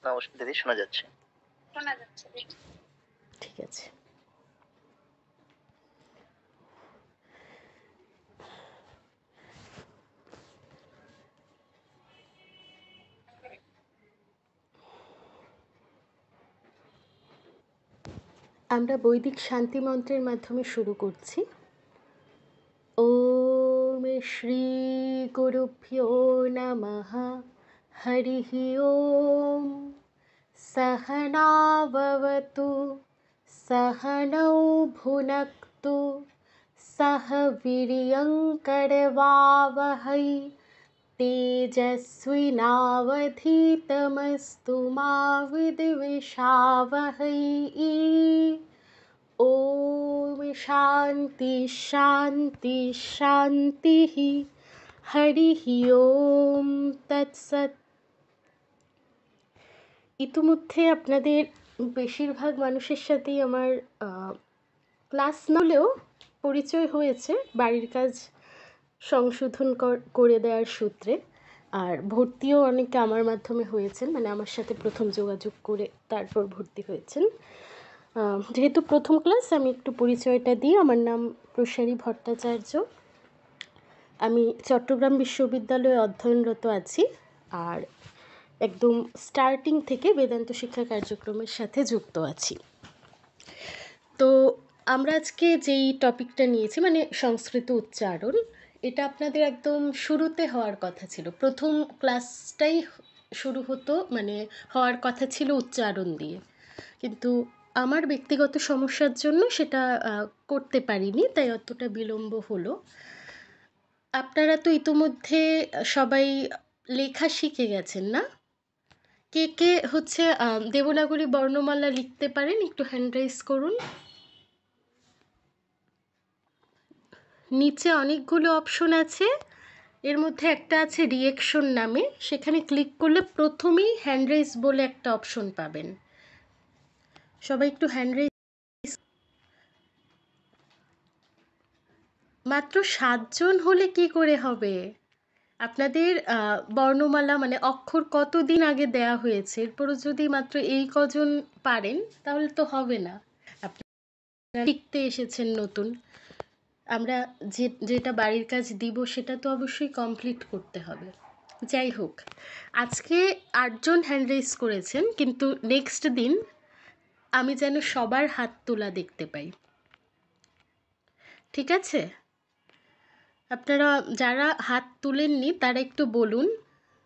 নমস্কার দিদি, শোনা যাচ্ছে? ঠিক আছে। আমরা বৈদিক শান্তি মন্ত্রের মাধ্যমে শুরু করছি। ওম শ্রী গুরুভ্যো নমঃ। হরিঃ ওম। सहना भवतु सहनौ भुनक्तु सह वीर्यङ्करवावहै तेजस्विनावधीतमस्तु मा विद्विषावहै। ॐ शान्ति शान्ति शान्तिः। हरिः ओम तत्सत्। ইতিমধ্যে আপনাদের বেশিরভাগ মানুষের সাথেই আমার ক্লাস নলেও পরিচয় হয়েছে বাড়ির কাজ সংশোধন করে দেওয়ার সূত্রে। আর ভর্তিও অনেকে আমার মাধ্যমে হয়েছেন, মানে আমার সাথে প্রথম যোগাযোগ করে তারপর ভর্তি হয়েছেন। যেহেতু প্রথম ক্লাস, আমি একটু পরিচয়টা দিই। আমার নাম প্রসারী ভট্টাচার্য। আমি চট্টগ্রাম বিশ্ববিদ্যালয়ে অধ্যয়নরত আছি, আর একদম স্টার্টিং থেকে বেদান্ত শিক্ষা কার্যক্রমের সাথে যুক্ত আছি। তো আমরা আজকে যেই টপিকটা নিয়েছি, মানে সংস্কৃত উচ্চারণ, এটা আপনাদের একদম শুরুতে হওয়ার কথা ছিল। প্রথম ক্লাসটাই শুরু হতো, মানে হওয়ার কথা ছিল উচ্চারণ দিয়ে, কিন্তু আমার ব্যক্তিগত সমস্যার জন্য সেটা করতে পারিনি, তাই অতটা বিলম্ব হলো। আপনারা তো ইতিমধ্যে সবাই লেখা শিখে গেছেন না? কে কে হচ্ছে দেবনাগরী বর্ণমালা লিখতে পারেন? একটু হ্যান্ড রাইজ করুন। নিচে অনেকগুলো অপশন আছে, এর মধ্যে একটা আছে রিয়েকশন নামে, সেখানে ক্লিক করলে প্রথমেই হ্যান্ড রাইজ বলে একটা অপশন পাবেন। সবাই একটু হ্যান্ড রাইজ। মাত্র 7 জন হলে কি করে হবে? আপনাদের বর্ণমালা মানে অক্ষর কতদিন আগে দেয়া হয়েছে, এরপরও যদি মাত্র এই কজন পারেন তাহলে তো হবে না। আপনারা লিখতে এসেছেন নতুন, আমরা যেটা বাড়ির কাজ দিব সেটা তো অবশ্যই কমপ্লিট করতে হবে। যাই হোক, আজকে 8 জন হ্যান্ড রেইজ করেছেন, কিন্তু নেক্সট দিন আমি যেন সবার হাত তোলা দেখতে পাই। ঠিক আছে? আপনারা যারা হাত তুলেননি তারা একটু বলুন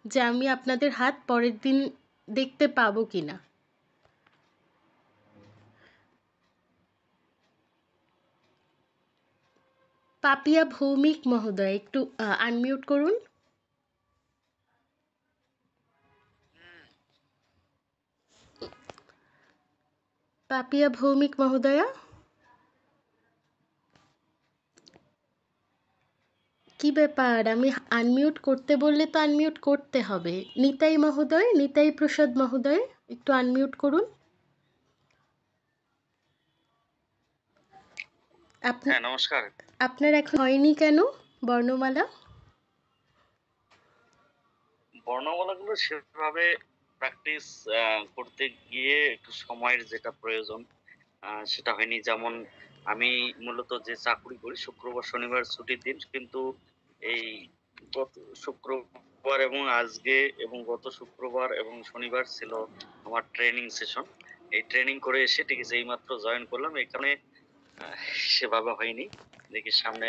যে আমি আপনাদের হাত পরের দিন দেখতে পাবো কিনা। পাপিয়া ভৌমিক মহোদয়, একটু আনমিউট করুন। পাপিয়া ভৌমিক মহোদয়া, কি ব্যাপার? আমি আনমিউট করতে বললে তো আনমিউট করতে হবে। নিতাই মহোদয়, নিতাই প্রসাদ মহোদয়, একটু আনমিউট করুন। হ্যাঁ, নমস্কার। আপনার এখন হয়নি কেন বর্ণমালা? বর্ণমালাগুলো সেভাবে প্র্যাকটিস করতে গিয়ে একটু সময়ের যেটা প্রয়োজন সেটা হয়নি। যেমন আমি মূলত যে চাকরি করি, শুক্রবার শনিবার ছুটির দিন, কিন্তু এই গত শুক্রবার এবং আজকে এবং গত শুক্রবার এবং শনিবার ছিল আমার ট্রেনিং সেশন। এই ট্রেনিং করে এসে ঠিক আছে এইমাত্র জয়েন করলাম, এখানে সেভাবে হয়নি। দেখি সামনে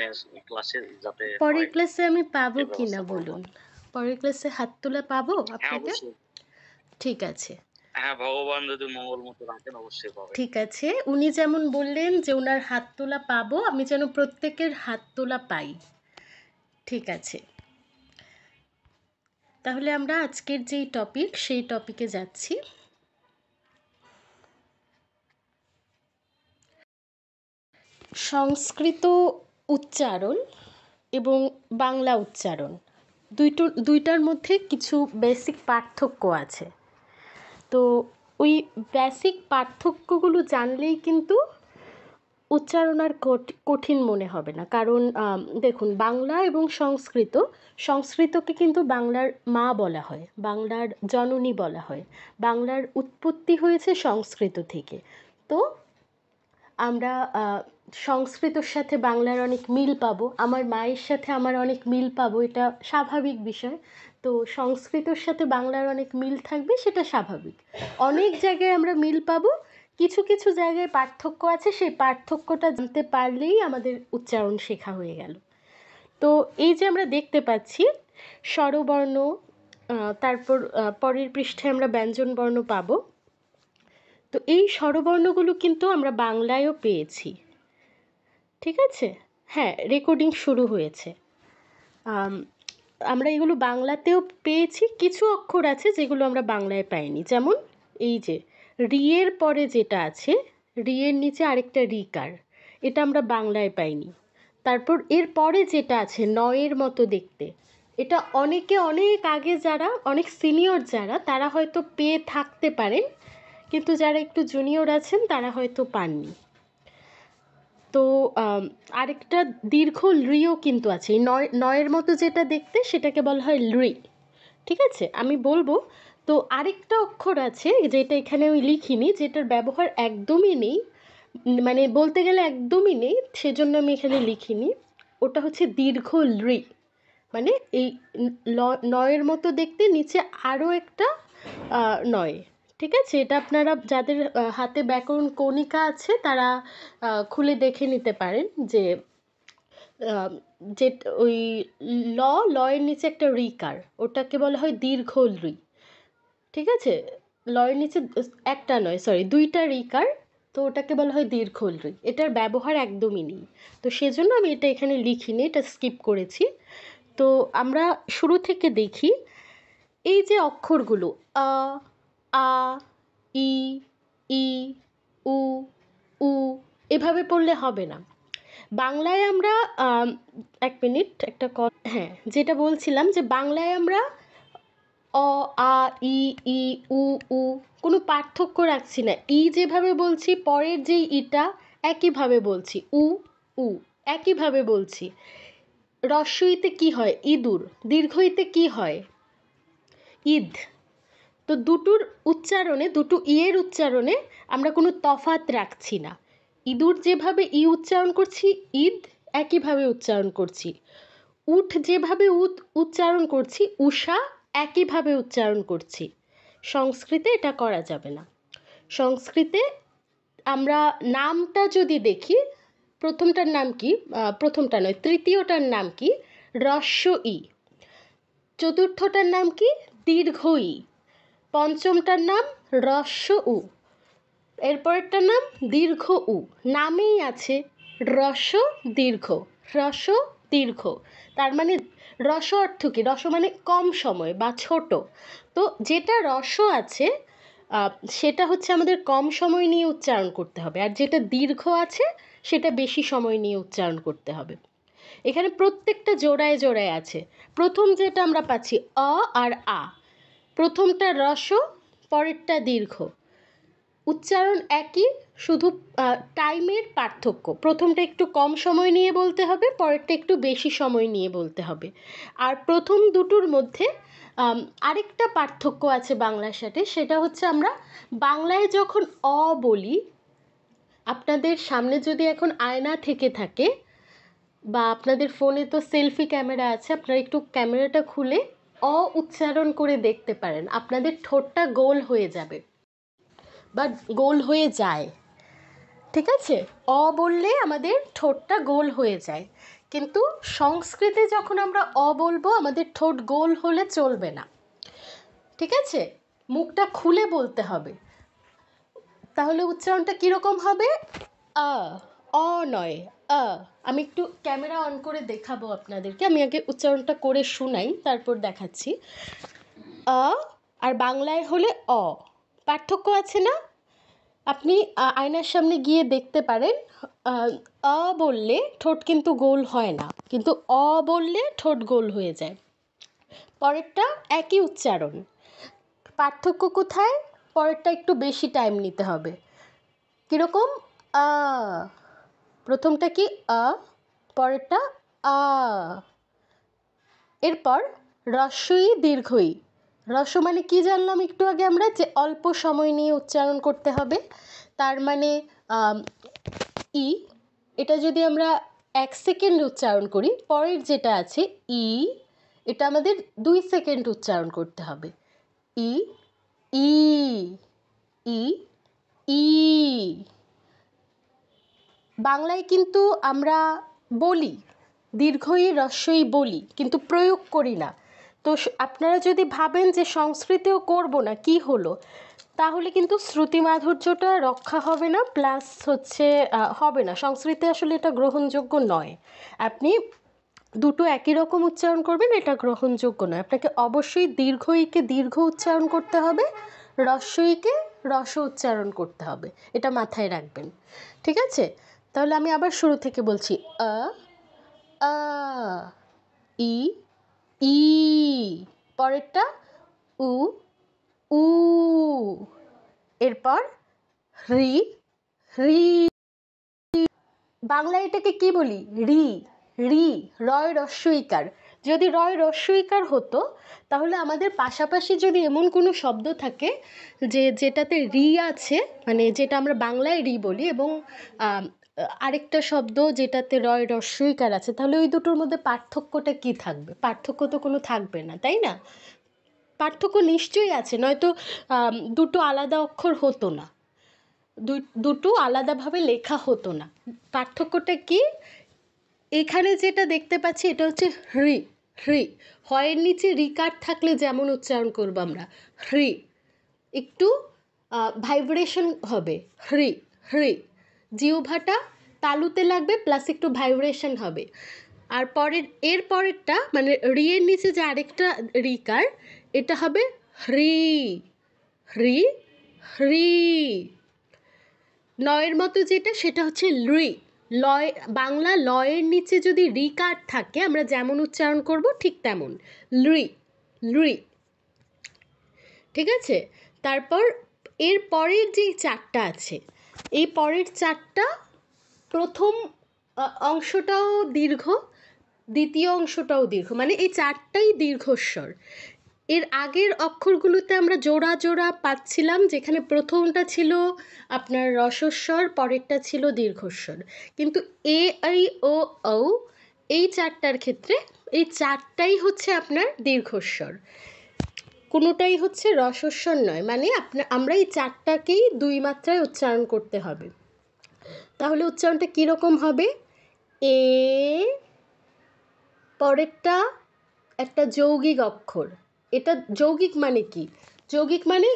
ক্লাসে যাতে পরের হয় ক্লাসে আমি পাবো এই কিনা ব্যবস্থা করব। বলুন। পরের ক্লাসে হাত তোলা পাবো হ্যাঁ, আপনাদের? অবশ্যই। ঠিক আছে, হ্যাঁ, ভগবান যদি মঙ্গল মতো রাখেন অবশ্যই পাবে। ঠিক আছে। উনি যেমন বললেন যে ওনার হাত তোলা পাবো, আমি যেন প্রত্যেকের হাত তোলা পাই। ঠিক আছে, তাহলে আমরা আজকের যেই টপিক সেই টপিকে যাচ্ছি। সংস্কৃত উচ্চারণ এবং বাংলা উচ্চারণ দুইটার মধ্যে কিছু বেসিক পার্থক্য আছে। তো ওই বেসিক পার্থক্যগুলো জানলেই কিন্তু উচ্চারণ আর কঠিন মনে হবে না, কারণ দেখুন, বাংলা এবং সংস্কৃতকে কিন্তু বাংলার মা বলা হয়, বাংলার জননী বলা হয়। বাংলার উৎপত্তি হয়েছে সংস্কৃত থেকে। তো আমরা সংস্কৃতর সাথে বাংলার অনেক মিল পাবো, আমার মায়ের সাথে আমার অনেক মিল পাবো, এটা স্বাভাবিক বিষয়। তো সংস্কৃতর সাথে বাংলার অনেক মিল থাকবে, সেটা স্বাভাবিক। অনেক জায়গায় আমরা মিল পাবো, কিছু কিছু জায়গায় পার্থক্য আছে, সেই পার্থক্যটা জানতে পারলেই আমাদের উচ্চারণ শেখা হয়ে গেল। তো এই যে আমরা দেখতে পাচ্ছি স্বরবর্ণ, তারপর পরের পৃষ্ঠে আমরা ব্যঞ্জনবর্ণ পাবো। তো এই স্বরবর্ণগুলো কিন্তু আমরা বাংলায়ও পেয়েছি, ঠিক আছে? হ্যাঁ, রেকর্ডিং শুরু হয়েছে। আমরা এগুলো বাংলাতেও পেয়েছি, কিছু অক্ষর আছে যেগুলো আমরা বাংলায় পাইনি, যেমন এই যে রিয়ের পরে যেটা আছে, রিয়ের নিচে আরেকটা রিকার, এটা আমরা বাংলায় পাইনি। তারপর এর পরে যেটা আছে নয়ের মতো দেখতে, এটা অনেকে অনেক আগে যারা অনেক সিনিয়র যারা তারা হয়তো পেয়ে থাকতে পারেন, কিন্তু যারা একটু জুনিয়র আছেন তারা হয়তো পাননি। তো আরেকটা দীর্ঘ লৃও কিন্তু আছে, এই নয়ের মতো যেটা দেখতে সেটাকে বলা হয় লৃ, ঠিক আছে? আমি বলবো। তো আরেকটা অক্ষর আছে যেটা এখানে আমি লিখিনি, যেটার ব্যবহার একদমই নেই, মানে বলতে গেলে একদমই নেই, সেজন্য আমি এখানে লিখিনি। ওটা হচ্ছে দীর্ঘ লৃ, মানে এই নয়ের মতো দেখতে নিচে আরও একটা নয়, ঠিক আছে? এটা আপনারা যাদের হাতে ব্যাকরণ কণিকা আছে তারা খুলে দেখে নিতে পারেন যে যে ওই লয়ের নিচে একটা রিকার, ওটাকে বলা হয় দীর্ঘ লৃ, ঠিক আছে? লয়ের নিচে একটা নয়, সরি, দুইটা রিকার, তো ওটাকে বলা হয় দীর্ঘ লৃ। এটার ব্যবহার একদমই নেই, তো সেজন্য আমি এটা এখানে লিখিনি, এটা স্কিপ করেছি। তো আমরা শুরু থেকে দেখি, এই যে অক্ষরগুলো আ, আ, ই, ই, উ, উ, এভাবে পড়লে হবে না। বাংলায় আমরা এক মিনিট, একটা হ্যাঁ, যেটা বলছিলাম যে বাংলায় আমরা অ, আ, ই, ই, উ, উ কোনো পার্থক্য রাখছি না। ই যেভাবে বলছি, পরের যেই ইটা একইভাবে বলছি, উ, উ একইভাবে বলছি। হ্রস্ব ইতে কি হয়? ইঁদুর। দীর্ঘ ইতে কি হয়? ঈদ। তো দুটোর উচ্চারণে, দুটো ইয়ের উচ্চারণে আমরা কোনো তফাৎ রাখছি না। ইঁদুর যেভাবে ই উচ্চারণ করছি, ঈদ একইভাবে উচ্চারণ করছি। উঠ যেভাবে উচ্চারণ করছি, উষা একইভাবে উচ্চারণ করছি। সংস্কৃতে এটা করা যাবে না। সংস্কৃতে আমরা নামটা যদি দেখি, প্রথমটার নাম কি, প্রথমটা নয়, তৃতীয়টার নাম কি? হ্রস্ব ই। চতুর্থটার নাম কি? দীর্ঘ ই। পঞ্চমটার নাম হ্রস্ব উ। এরপরেরটার নাম দীর্ঘ উ। নামেই আছে হ্রস্ব দীর্ঘ, হ্রস্ব দীর্ঘ। তার মানে হ্রস্ব অর্থ কি? হ্রস্ব মানে কম সময় বা ছোট। তো যেটা হ্রস্ব আছে সেটা হচ্ছে আমাদের কম সময় নিয়ে উচ্চারণ করতে হবে, আর যেটা দীর্ঘ আছে সেটা বেশি সময় নিয়ে উচ্চারণ করতে হবে। এখানে প্রত্যেকটা জোড়ায় জোড়ায় আছে। প্রথম যেটা আমরা পাচ্ছি অ আর আ, প্রথমটা হ্রস্ব, পরেরটা দীর্ঘ। উচ্চারণ একই, শুধু টাইমের পার্থক্য। প্রথমটা একটু কম সময় নিয়ে বলতে হবে, পরেরটা একটু বেশি সময় নিয়ে বলতে হবে। আর প্রথম দুটোর মধ্যে আরেকটা পার্থক্য আছে বাংলার সাথে, সেটা হচ্ছে আমরা বাংলায় যখন অ বলি, আপনাদের সামনে যদি এখন আয়না থেকে থাকে বা আপনাদের ফোনে তো সেলফি ক্যামেরা আছে, আপনারা একটু ক্যামেরাটা খুলে অ উচ্চারণ করে দেখতে পারেন, আপনাদের ঠোঁটটা গোল হয়ে যাবে বা গোল হয়ে যায়, ঠিক আছে? অ বললে আমাদের ঠোঁটটা গোল হয়ে যায়, কিন্তু সংস্কৃতে যখন আমরা অ বলবো আমাদের ঠোঁট গোল হলে চলবে না, ঠিক আছে? মুখটা খুলে বলতে হবে। তাহলে উচ্চারণটা কীরকম হবে? আ, অ নয়, আ। আমি একটু ক্যামেরা অন করে দেখাবো আপনাদেরকে, আমি আগে উচ্চারণটা করে শোনাই, তারপর দেখাচ্ছি। আ আর বাংলায় হলে অ, পার্থক্য আছে না? আপনি আয়নার সামনে গিয়ে দেখতে পারেন, আ বললে ঠোঁট কিন্তু গোল হয় না, কিন্তু অ বললে ঠোঁট গোল হয়ে যায়। পরেরটা একই উচ্চারণ, পার্থক্য কোথায়? পরেরটা একটু বেশি টাইম নিতে হবে। কীরকম? আ, প্রথমটা কি আ, পরেরটা আ। এরপর হ্রস্ব ই দীর্ঘ ই। হ্রস্ব মানে কি জানলাম একটু আগে আমরা, যে অল্প সময় নিয়ে উচ্চারণ করতে হবে। তার মানে ই, এটা যদি আমরা 1 সেকেন্ড উচ্চারণ করি, পরের যেটা আছে ই, এটা আমাদের 2 সেকেন্ড উচ্চারণ করতে হবে। ই ই ই ই। বাংলায় কিন্তু আমরা বলি, দীর্ঘ ই হ্রস্ব ই বলি, কিন্তু প্রয়োগ করি না। তো আপনারা যদি ভাবেন যে সংস্কৃতেও করব না, কি হলো, তাহলে কিন্তু শ্রুতি মাধুর্যটা রক্ষা হবে না, প্লাস হচ্ছে হবে না। সংস্কৃতে আসলে এটা গ্রহণযোগ্য নয়। আপনি দুটো একই রকম উচ্চারণ করবেন, এটা গ্রহণযোগ্য নয়। আপনাকে অবশ্যই দীর্ঘ ইকে দীর্ঘ উচ্চারণ করতে হবে, হ্রস্ব ইকে হ্রস্ব উচ্চারণ করতে হবে। এটা মাথায় রাখবেন, ঠিক আছে? তাহলে আমি আবার শুরু থেকে বলছি। আ আ, ই ই, পরেরটা উ উ, এরপর হ্রি হ্রি। বাংলায় এটাকে কি বলি? রি রি, রয় হ্রস্ব ইকার। যদি রয় হ্রস্ব ইকার হতো, তাহলে আমাদের পাশাপাশি যদি এমন কোনো শব্দ থাকে যেটাতে রি আছে, মানে যেটা আমরা বাংলায় রি বলি, এবং আরেকটা শব্দ যেটাতে রয় হ্রস্ব ইকার আছে, তাহলে ওই দুটোর মধ্যে পার্থক্যটা কি থাকবে? পার্থক্য তো কোনো থাকবে না, তাই না? পার্থক্য নিশ্চয়ই আছে, নয়তো দুটো আলাদা অক্ষর হতো না, দুটো আলাদাভাবে লেখা হতো না। পার্থক্যটা কি? এখানে যেটা দেখতে পাচ্ছি এটা হচ্ছে হ্রি হ্রি। হয়ের নিচে রিকার থাকলে যেমন উচ্চারণ করবো আমরা, হ্রি, একটু ভাইব্রেশন হবে, হ্রি হ্রি। জিহ্বাটা তালুতে লাগবে, প্লাস একটু ভাইব্রেশন হবে। আর এর পরেরটা মানে রি এর নিচে যে আরেকটা রিকার, এটা হবে হ্রি হ্রি হ্রি। লয়ের মতো যেটা, সেটা হচ্ছে লৃ। লয়, বাংলা লয়ের নিচে যদি রিকার থাকে, আমরা যেমন উচ্চারণ করব ঠিক তেমন, লৃ লৃ, ঠিক আছে? তারপর এর পরের যে চারটা আছে, এই পরের চারটা, প্রথম অংশটাও দীর্ঘ, দ্বিতীয় অংশটাও দীর্ঘ, মানে এই চারটাই দীর্ঘস্বর। এর আগের অক্ষরগুলোতে আমরা জোড়া জোড়া পাচ্ছিলাম, যেখানে প্রথমটা ছিল আপনার রসস্বর, পরেরটা ছিল দীর্ঘস্বর। কিন্তু এ আই ও ঔ, এই চারটার ক্ষেত্রে এই চারটাই হচ্ছে আপনার দীর্ঘস্বর, কোনোটাই হচ্ছে রসস্বর নয়। মানে আমরা এই চারটাকেই 2 মাত্রায় উচ্চারণ করতে হবে। তাহলে উচ্চারণটা কীরকম হবে? এ, পরেরটা একটা যৌগিক অক্ষর। এটা যৌগিক মানে কি? যৌগিক মানে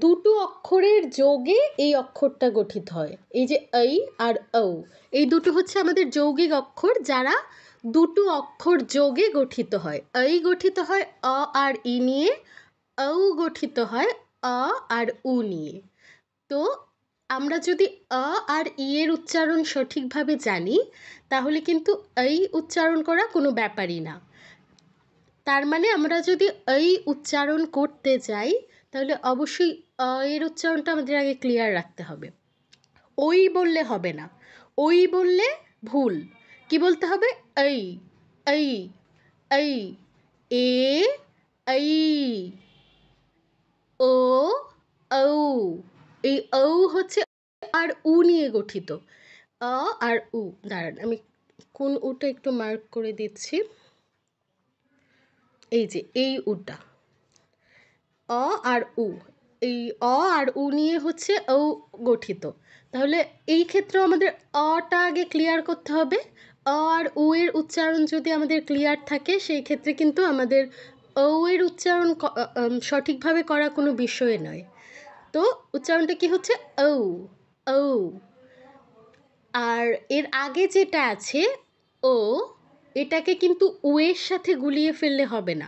দুটো অক্ষরের যোগে এই অক্ষরটা গঠিত হয়। এই যে এই আর ঔ, এই দুটো হচ্ছে আমাদের যৌগিক অক্ষর, যারা দুটো অক্ষর যোগে গঠিত হয়। এই গঠিত হয় অ আর ই নিয়ে, ঔ গঠিত হয় অ আর উ নিয়ে। তো আমরা যদি অ আর ই এর উচ্চারণ সঠিকভাবে জানি, তাহলে কিন্তু এই উচ্চারণ করা কোনো ব্যাপারই না। তার মানে আমরা যদি এই উচ্চারণ করতে যাই, তাহলে অবশ্যই এর উচ্চারণটা আমাদের আগে ক্লিয়ার রাখতে হবে। ওই বললে হবে না, ওই বললে ভুল। কি বলতে হবে? এই এই এই, এ এই, ও ঔ। এই ঔ হচ্ছে আর উ নিয়ে গঠিত। অ আর উ, দাঁড়ান আমি কোন উটা একটু মার্ক করে দিচ্ছি। এই যে এই উটা, অ আর উ, এই অ আর উ নিয়ে হচ্ছে ঔ গঠিত। তাহলে এই ক্ষেত্রেও আমাদের অটা আগে ক্লিয়ার করতে হবে। অ আর উ এর উচ্চারণ যদি আমাদের ক্লিয়ার থাকে, সেই ক্ষেত্রে কিন্তু আমাদের ঔ এর উচ্চারণ সঠিকভাবে করা কোনো বিষয় নয়। তো উচ্চারণটা কি হচ্ছে? ঔ ঔ। আর এর আগে যেটা আছে ও, এটাকে কিন্তু উ এর সাথে গুলিয়ে ফেললে হবে না,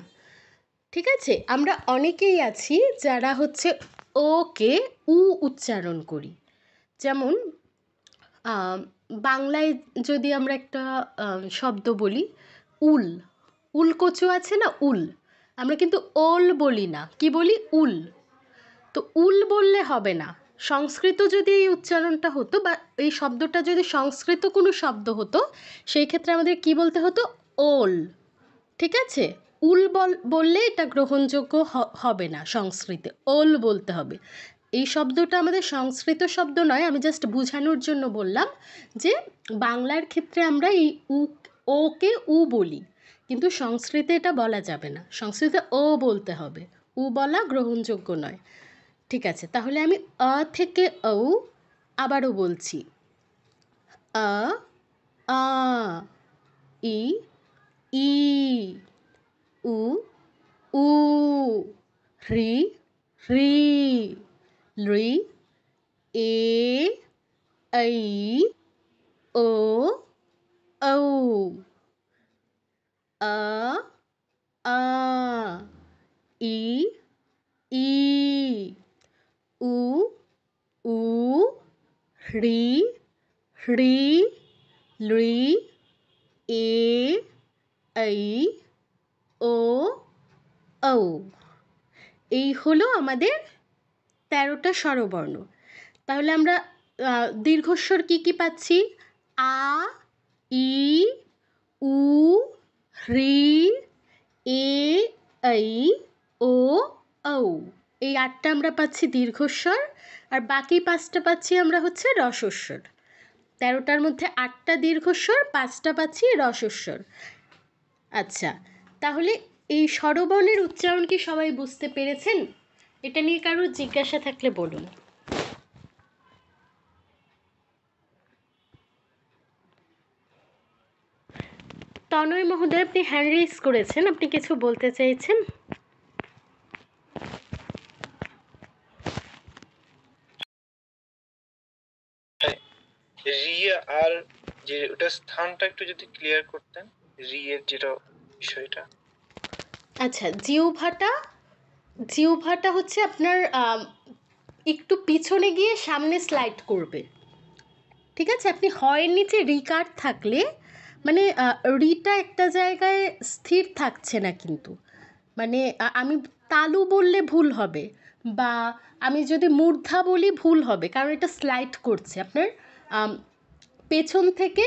ঠিক আছে? আমরা অনেকেই আছি যারা হচ্ছে ওকে উ উচ্চারণ করি। যেমন বাংলায় যদি আমরা একটা শব্দ বলি, উল, উলকচু আছে না, উল, আমরা কিন্তু ওল বলি না, কি বলি? উল। তো উল বললে হবে না, সংস্কৃত যদি এই উচ্চারণটা হতো বা এই শব্দটা যদি সংস্কৃত কোনো শব্দ হতো, সেই ক্ষেত্রে আমাদের কি বলতে হতো? ওল। ঠিক আছে, বললে এটা গ্রহণযোগ্য হবে না সংস্কৃতে, ওল বলতে হবে। এই শব্দটা আমাদের সংস্কৃত শব্দ নয়, আমি জাস্ট বোঝানোর জন্য বললাম যে বাংলার ক্ষেত্রে আমরা এই ওকে উ বলি, কিন্তু সংস্কৃতে এটা বলা যাবে না, সংস্কৃতে ও বলতে হবে, উ বলা গ্রহণযোগ্য নয়। ঠিক আছে, তাহলে আমি অ থেকে ঔ আবারও বলছি। আ, আ, ই, ই, উ, উ, হ্রি, হ্রি, লৃ, এ, ऐ, ও, ঔ, আ, আ, ই, ই, উ, উ, হ্রি, হ্রি, লৃ, এ, ऐ, ও, ঔ। এই হলো আমাদের ১৩টা স্বরবর্ণ। তাহলে আমরা দীর্ঘস্বর কি কি পাচ্ছি? আ, ই, উ, হ্রি, এ, ऐ, ও, ঔ। এই ৮টা আমরা পাচ্ছি দীর্ঘস্বর, আর বাকি 5টা পাচ্ছি আমরা হচ্ছে রসস্বর। ১৩টার মধ্যে 8টা দীর্ঘস্বর, 5টা পাচ্ছি রসস্বর। আচ্ছা, তাহলে এই স্বরবর্ণের উচ্চারণ কি সবাই বুঝতে পেরেছেন? এটা নিয়ে কারোর জিজ্ঞাসা থাকলে বলুন। তনয় মহোদয়, আপনি হ্যান্ড রেজ করেছেন, আপনি কিছু বলতে চাইছেন? রিয়া আর যে ওটা স্থানটা একটু যদি ক্লিয়ার করতেন, রিয়ের যেটা বিষয়টা। আচ্ছা, জিহ্বাটা হচ্ছে আপনার একটু পিছনে গিয়ে সামনে স্লাইড করবে। ঠিক আছে, আপনি হয়ের নিচে রিকার থাকলে মানে রিটা একটা জায়গায় স্থির থাকছে না, কিন্তু মানে আমি তালু বললে ভুল হবে, বা আমি যদি মূর্ধা বলি ভুল হবে, কারণ এটা স্লাইড করছে আপনার পেছন থেকে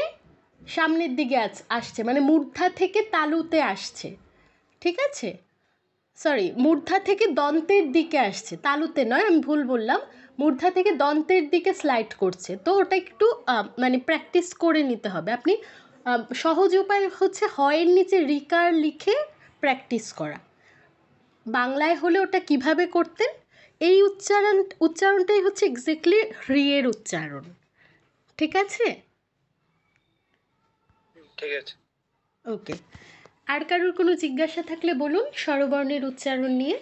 সামনের দিকে আসছে, মানে মূর্ধা থেকে তালুতে আসছে। ঠিক আছে, সরি, মূর্ধা থেকে দন্তের দিকে আসছে, তালুতে নয়, আমি ভুল বললাম, মূর্ধা থেকে দন্তের দিকে স্লাইড করছে। তো ওটা একটু মানে প্র্যাকটিস করে নিতে হবে। আপনি সহজ উপায় হচ্ছে হয়ের নিচে রিকার লিখে প্র্যাকটিস করা। বাংলায় হলে ওটা কিভাবে করতেন? এই উচ্চারণটাই হচ্ছে এক্স্যাক্টলি হ্রিয়ের উচ্চারণ। ঠিক আছে, ঠিক আছে। ওকে। আর কারোর কোনো জিজ্ঞাসা থাকলে বলুন স্বরবর্ণের উচ্চারণ নিয়ে।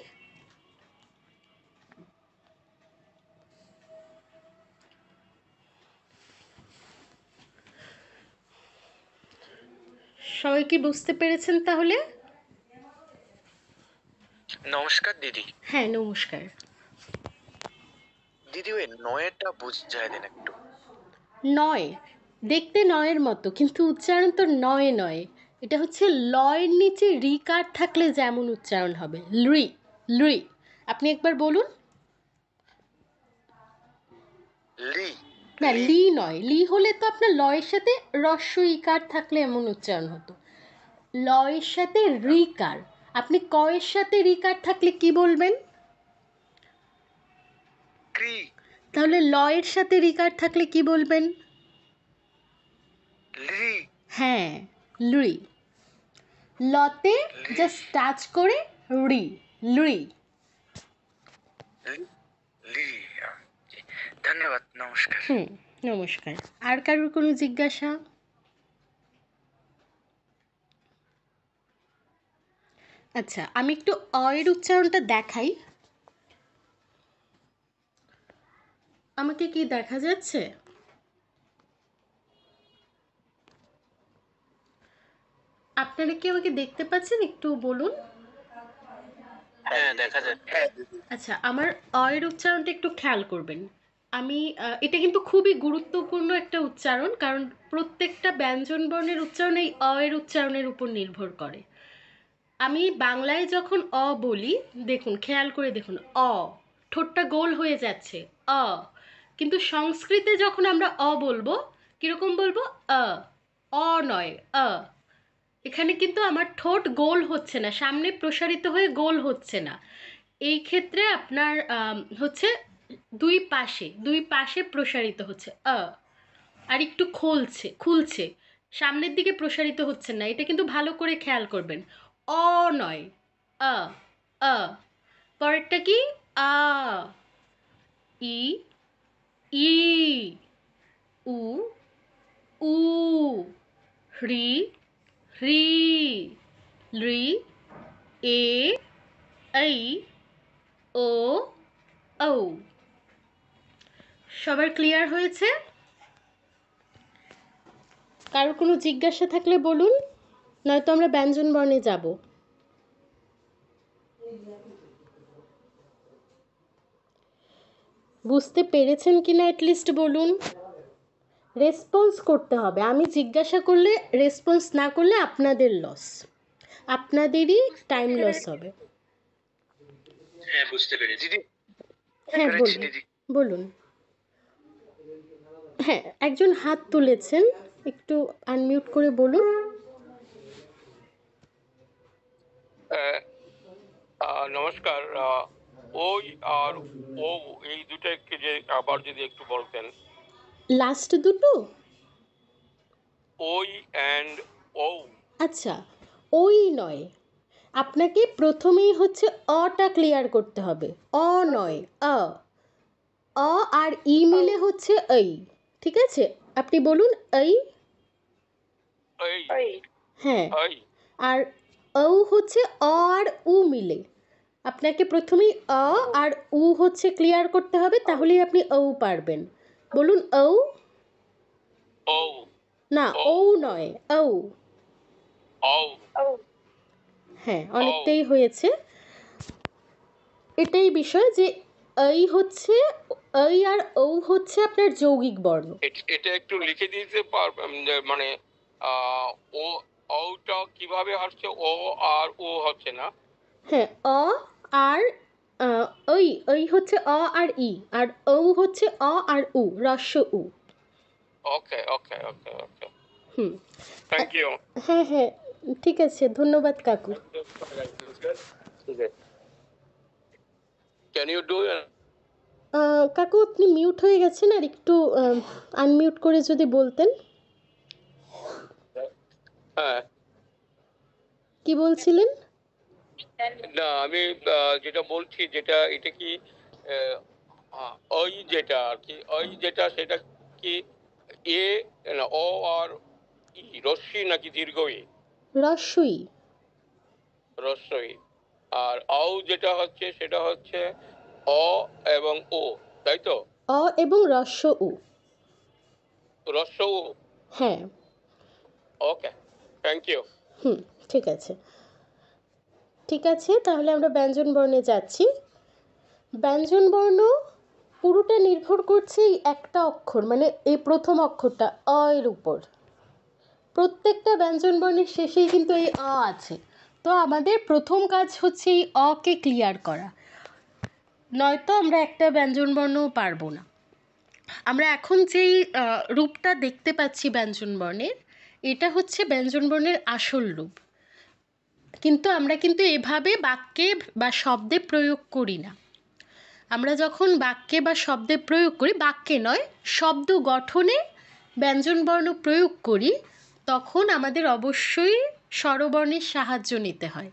সবাই কি বুঝতে পেরেছেন তাহলে? নমস্কার দিদি। হ্যাঁ, নমস্কার। দিদি ওই নয়েরটা বুঝাই দেন একটু। নয়, দেখতে নয়ের মতো, কিন্তু উচ্চারণ তো নয় নয়, এটা হচ্ছে লয়ের নিচে রিকার থাকলে যেমন উচ্চারণ হবে, লৃ, লৃ। আপনি একবার বলুন। লি, না, লি নয়, লি হলে তো আপনার লয়ের সাথে রস্য ইকার থাকলে এমন উচ্চারণ হতো। লয়ের সাথে রিকার, আপনি কয়ের সাথে রিকার থাকলে কি বলবেন? ক্রি। তাহলে লয়ের সাথে রিকার থাকলে কি বলবেন? লি। হ্যাঁ, লৃ। লতে জাস্ট টাচ করে রি, লৃ। লি। ধন্যবাদ, নমস্কার। নমস্কার। আর কারোর কোনো জিজ্ঞাসা? আচ্ছা, আমি একটু অয়ের উচ্চারণটা দেখাই। আমাকে কি দেখা যাচ্ছে? আপনারা কি আমাকে দেখতে পাচ্ছেন? একটু বলুন। হ্যাঁ, দেখা যাচ্ছে। আচ্ছা, আমার অয়ের উচ্চারণটা একটু খেয়াল করবেন। আমি এটা কিন্তু খুবই গুরুত্বপূর্ণ একটা উচ্চারণ, কারণ প্রত্যেকটা ব্যঞ্জন বর্ণের উচ্চারণ এই অয়ের উচ্চারণের উপর নির্ভর করে। আমি বাংলায় যখন অ বলি, দেখুন, খেয়াল করে দেখুন, অ, ঠোঁটটা গোল হয়ে যাচ্ছে, অ। কিন্তু সংস্কৃতে যখন আমরা অ বলবো কীরকম বলবো? অ নয়, এখানে কিন্তু আমার ঠোঁট গোল হচ্ছে না, সামনে প্রসারিত হয়ে গোল হচ্ছে না। এই ক্ষেত্রে আপনার হচ্ছে দুই পাশে প্রসারিত হচ্ছে আর একটু খুলছে, সামনের দিকে প্রসারিত হচ্ছে না। এটা কিন্তু ভালো করে খেয়াল করবেন। অ নয়, আ আ। পরেরটা কি? আ, ই, ই, উ, উ, হ্রি, হ্রি, লৃ, এ, ऐ, ও, ঔ। সবার ক্লিয়ার হয়েছে? কারো কোনো জিজ্ঞাসা থাকলে বলুন, নয়তো আমরা ব্যঞ্জন বর্ণে যাব। বুঝতে পেরেছেন কিনা অ্যাটলিস্ট বলুন। রেসপন্স করতে হবে, আমি জিজ্ঞাসা করলে রেসপন্স না করলে আপনাদের লস, আপনাদেরই টাইম লস হবে। হ্যাঁ, বুঝতে পেরেছি দিদি। হ্যাঁ পেরেছি বলুন, দিদি। বলুন। হ্যাঁ, একজন হাত তুলেছেন, একটু আনমিউট করে বলুন। নমস্কার। ওই আর ও, এই দুটো একটু যে আবার যদি একটু বলতেন। লাস্ট দুটো? ওই অ্যান্ড ও। আচ্ছা, ওই নয়, আপনাকে প্রথমেই হচ্ছে অটা ক্লিয়ার করতে হবে। অ নয়, অ আর ই মিলে হচ্ছে এই, ঠিক আছে? আপনি বলুন এই। এই হ্যাঁ, এই আর ঔ হচ্ছে অ আর উ মিলে। আপনাকে প্রথমেই অ আর উ হচ্ছে ক্লিয়ার করতে হবে, তাহলেই আপনি ঔ পারবেন। বলুন ঔ। ও না, ঔ। ঔ নয়, ঔ। ও হ্যাঁ, অনেকটাই হয়েছে। এটাই বিষয় যে এই হচ্ছে, এই আর ঔ হচ্ছে আপনার যৌগিক বর্ণ। এটা একটু লিখে দিতে পারবেন যে মানে ও, ওটা কিভাবে হচ্ছে, ও আর ও হচ্ছে না? হ্যাঁ, অ আর এই হচ্ছে অ আর ই, আর ঔ হচ্ছে অ আর উ, রস্য উ। ওকে ওকে ওকে ওকে, হুম, থ্যাংক ইউ। হ্যাঁ হ্যাঁ, ঠিক আছে, ধন্যবাদ কাকু। ঠিক আছে, ক্যান ইউ ডু? কাকু আপনি মিউট হয়ে গেছেন, আর একটু আনমিউট করে যদি বলতেন। হ্যাঁ, কি বলছিলেন? না আমি যেটা বলছি, যেটা এটা কি ওই যেটা আর কি, ওই যেটা সেটা কি এ না ও আর ই, রস্যি নাকি দীর্ঘ ই? রস্যই। রস্যই। আর ও যেটা হচ্ছে সেটা হচ্ছে অ এবং ও, তাই তো? অ এবং রস্য উ। রস্য ও। হ্যাঁ। ওকে, থ্যাংক ইউ। হুম, ঠিক আছে, ঠিক আছে, তাহলে আমরা ব্যঞ্জন বর্ণে যাচ্ছি। ব্যঞ্জন বর্ণ পুরোটা নির্ভর করছে এই একটা অক্ষর, মানে এই প্রথম অক্ষরটা অ এর উপর। প্রত্যেকটা ব্যঞ্জন বর্ণের শেষেই কিন্তু এই অ আছে। তো আমাদের প্রথম কাজ হচ্ছে এই অকে ক্লিয়ার করা, নয়তো আমরা একটা ব্যঞ্জন বর্ণও পারবো না। আমরা এখন যেই রূপটা দেখতে পাচ্ছি ব্যঞ্জন বর্ণের, এটা হচ্ছে ব্যঞ্জন বর্ণের আসল রূপ। কিন্তু আমরা কিন্তু এভাবে বাক্যে বা শব্দে প্রয়োগ করি না। আমরা যখন বাক্যে বা শব্দে প্রয়োগ করি, বাক্যে নয়, শব্দ গঠনে ব্যঞ্জনবর্ণ প্রয়োগ করি, তখন আমাদের অবশ্যই স্বরবর্ণের সাহায্য নিতে হয়।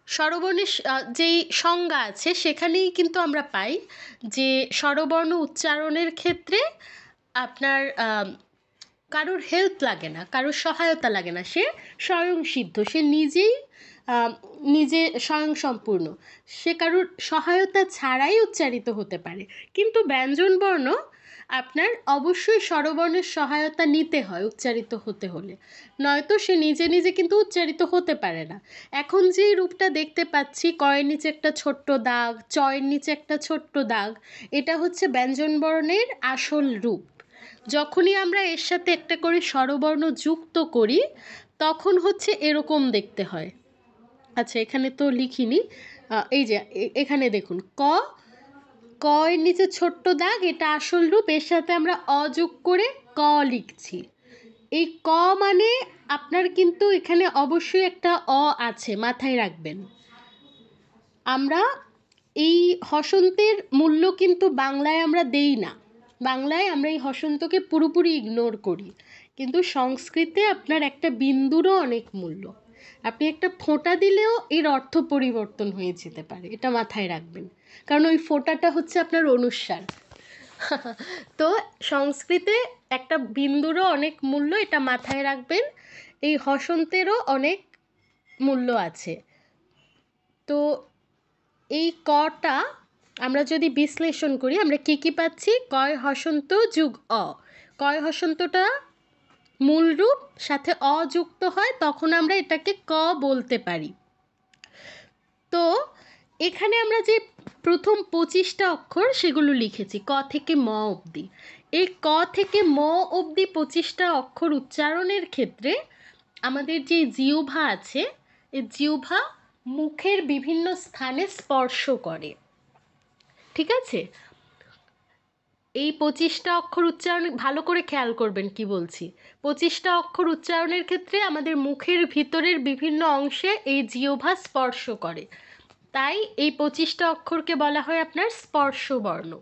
স্বরবর্ণের যেই সংজ্ঞা আছে সেখানেই কিন্তু আমরা পাই যে স্বরবর্ণ উচ্চারণের ক্ষেত্রে আপনার কারোর হেল্প লাগে না, কারোর সহায়তা লাগে না, সে স্বয়ংসিদ্ধ, সে নিজেই নিজে স্বয়ংসম্পূর্ণ, সে কারোর সহায়তা ছাড়াই উচ্চারিত হতে পারে। কিন্তু ব্যঞ্জনবর্ণ আপনার অবশ্যই স্বরবর্ণের সহায়তা নিতে হয় উচ্চারিত হতে হলে, নয়তো সে নিজে নিজে কিন্তু উচ্চারিত হতে পারে না। এখন যে রূপটা দেখতে পাচ্ছি, কয়ের নিচে একটা ছোট্ট দাগ, চয়ের নিচে একটা ছোট্ট দাগ, এটা হচ্ছে ব্যঞ্জনবর্ণের আসল রূপ। যখনই আমরা এর সাথে একটা করে স্বরবর্ণ যুক্ত করি, তখন হচ্ছে এরকম দেখতে হয়। আচ্ছা, এখানে তো লিখিনি, এই যে এখানে দেখুন, ক ক এর নিচে ছোট্ট দাগ, এটা আসল রূপ, এর সাথে আমরা অ যোগ করে ক লিখছি। এই ক মানে আপনার কিন্তু এখানে অবশ্যই একটা অ আছে, মাথায় রাখবেন। আমরা এই হসন্তের মূল্য কিন্তু বাংলায় আমরা দেই না, বাংলায় আমরা এই হসন্তকে পুরোপুরি ইগনোর করি, কিন্তু সংস্কৃতে আপনার একটা বিন্দুরও অনেক মূল্য। আপনি একটা ফোঁটা দিলেও এর অর্থ পরিবর্তন হয়ে যেতে পারে, এটা মাথায় রাখবেন, কারণ ওই ফোঁটাটা হচ্ছে আপনার অনুস্বার। তো সংস্কৃতে একটা বিন্দুরও অনেক মূল্য, এটা মাথায় রাখবেন। এই হসন্তেরও অনেক মূল্য আছে। তো এই কটা আমরা যদি বিশ্লেষণ করি, আমরা কি কি পাচ্ছি? কয় হসন্ত যুগ অ, কয় হসন্তটা মূল রূপ, সাথে অ যুক্ত হয়, তখন আমরা এটাকে ক বলতে পারি। তো এখানে আমরা যে প্রথম 25টা অক্ষর সেগুলো লিখেছি ক থেকে ম অবধি। এই ক থেকে ম অবধি 25টা অক্ষর উচ্চারণের ক্ষেত্রে আমাদের যে জিহ্বা আছে, এই জিহ্বা মুখের বিভিন্ন স্থানে স্পর্শ করে, ঠিক আছে? এই 25টা অক্ষর উচ্চারণ ভালো করে খেয়াল করবেন কি বলছি। 25টা অক্ষর উচ্চারণের ক্ষেত্রে আমাদের মুখের ভিতরের বিভিন্ন অংশে এই জিহ্বা স্পর্শ করে, তাই এই 25টা অক্ষরকে বলা হয় আপনার স্পর্শবর্ণ,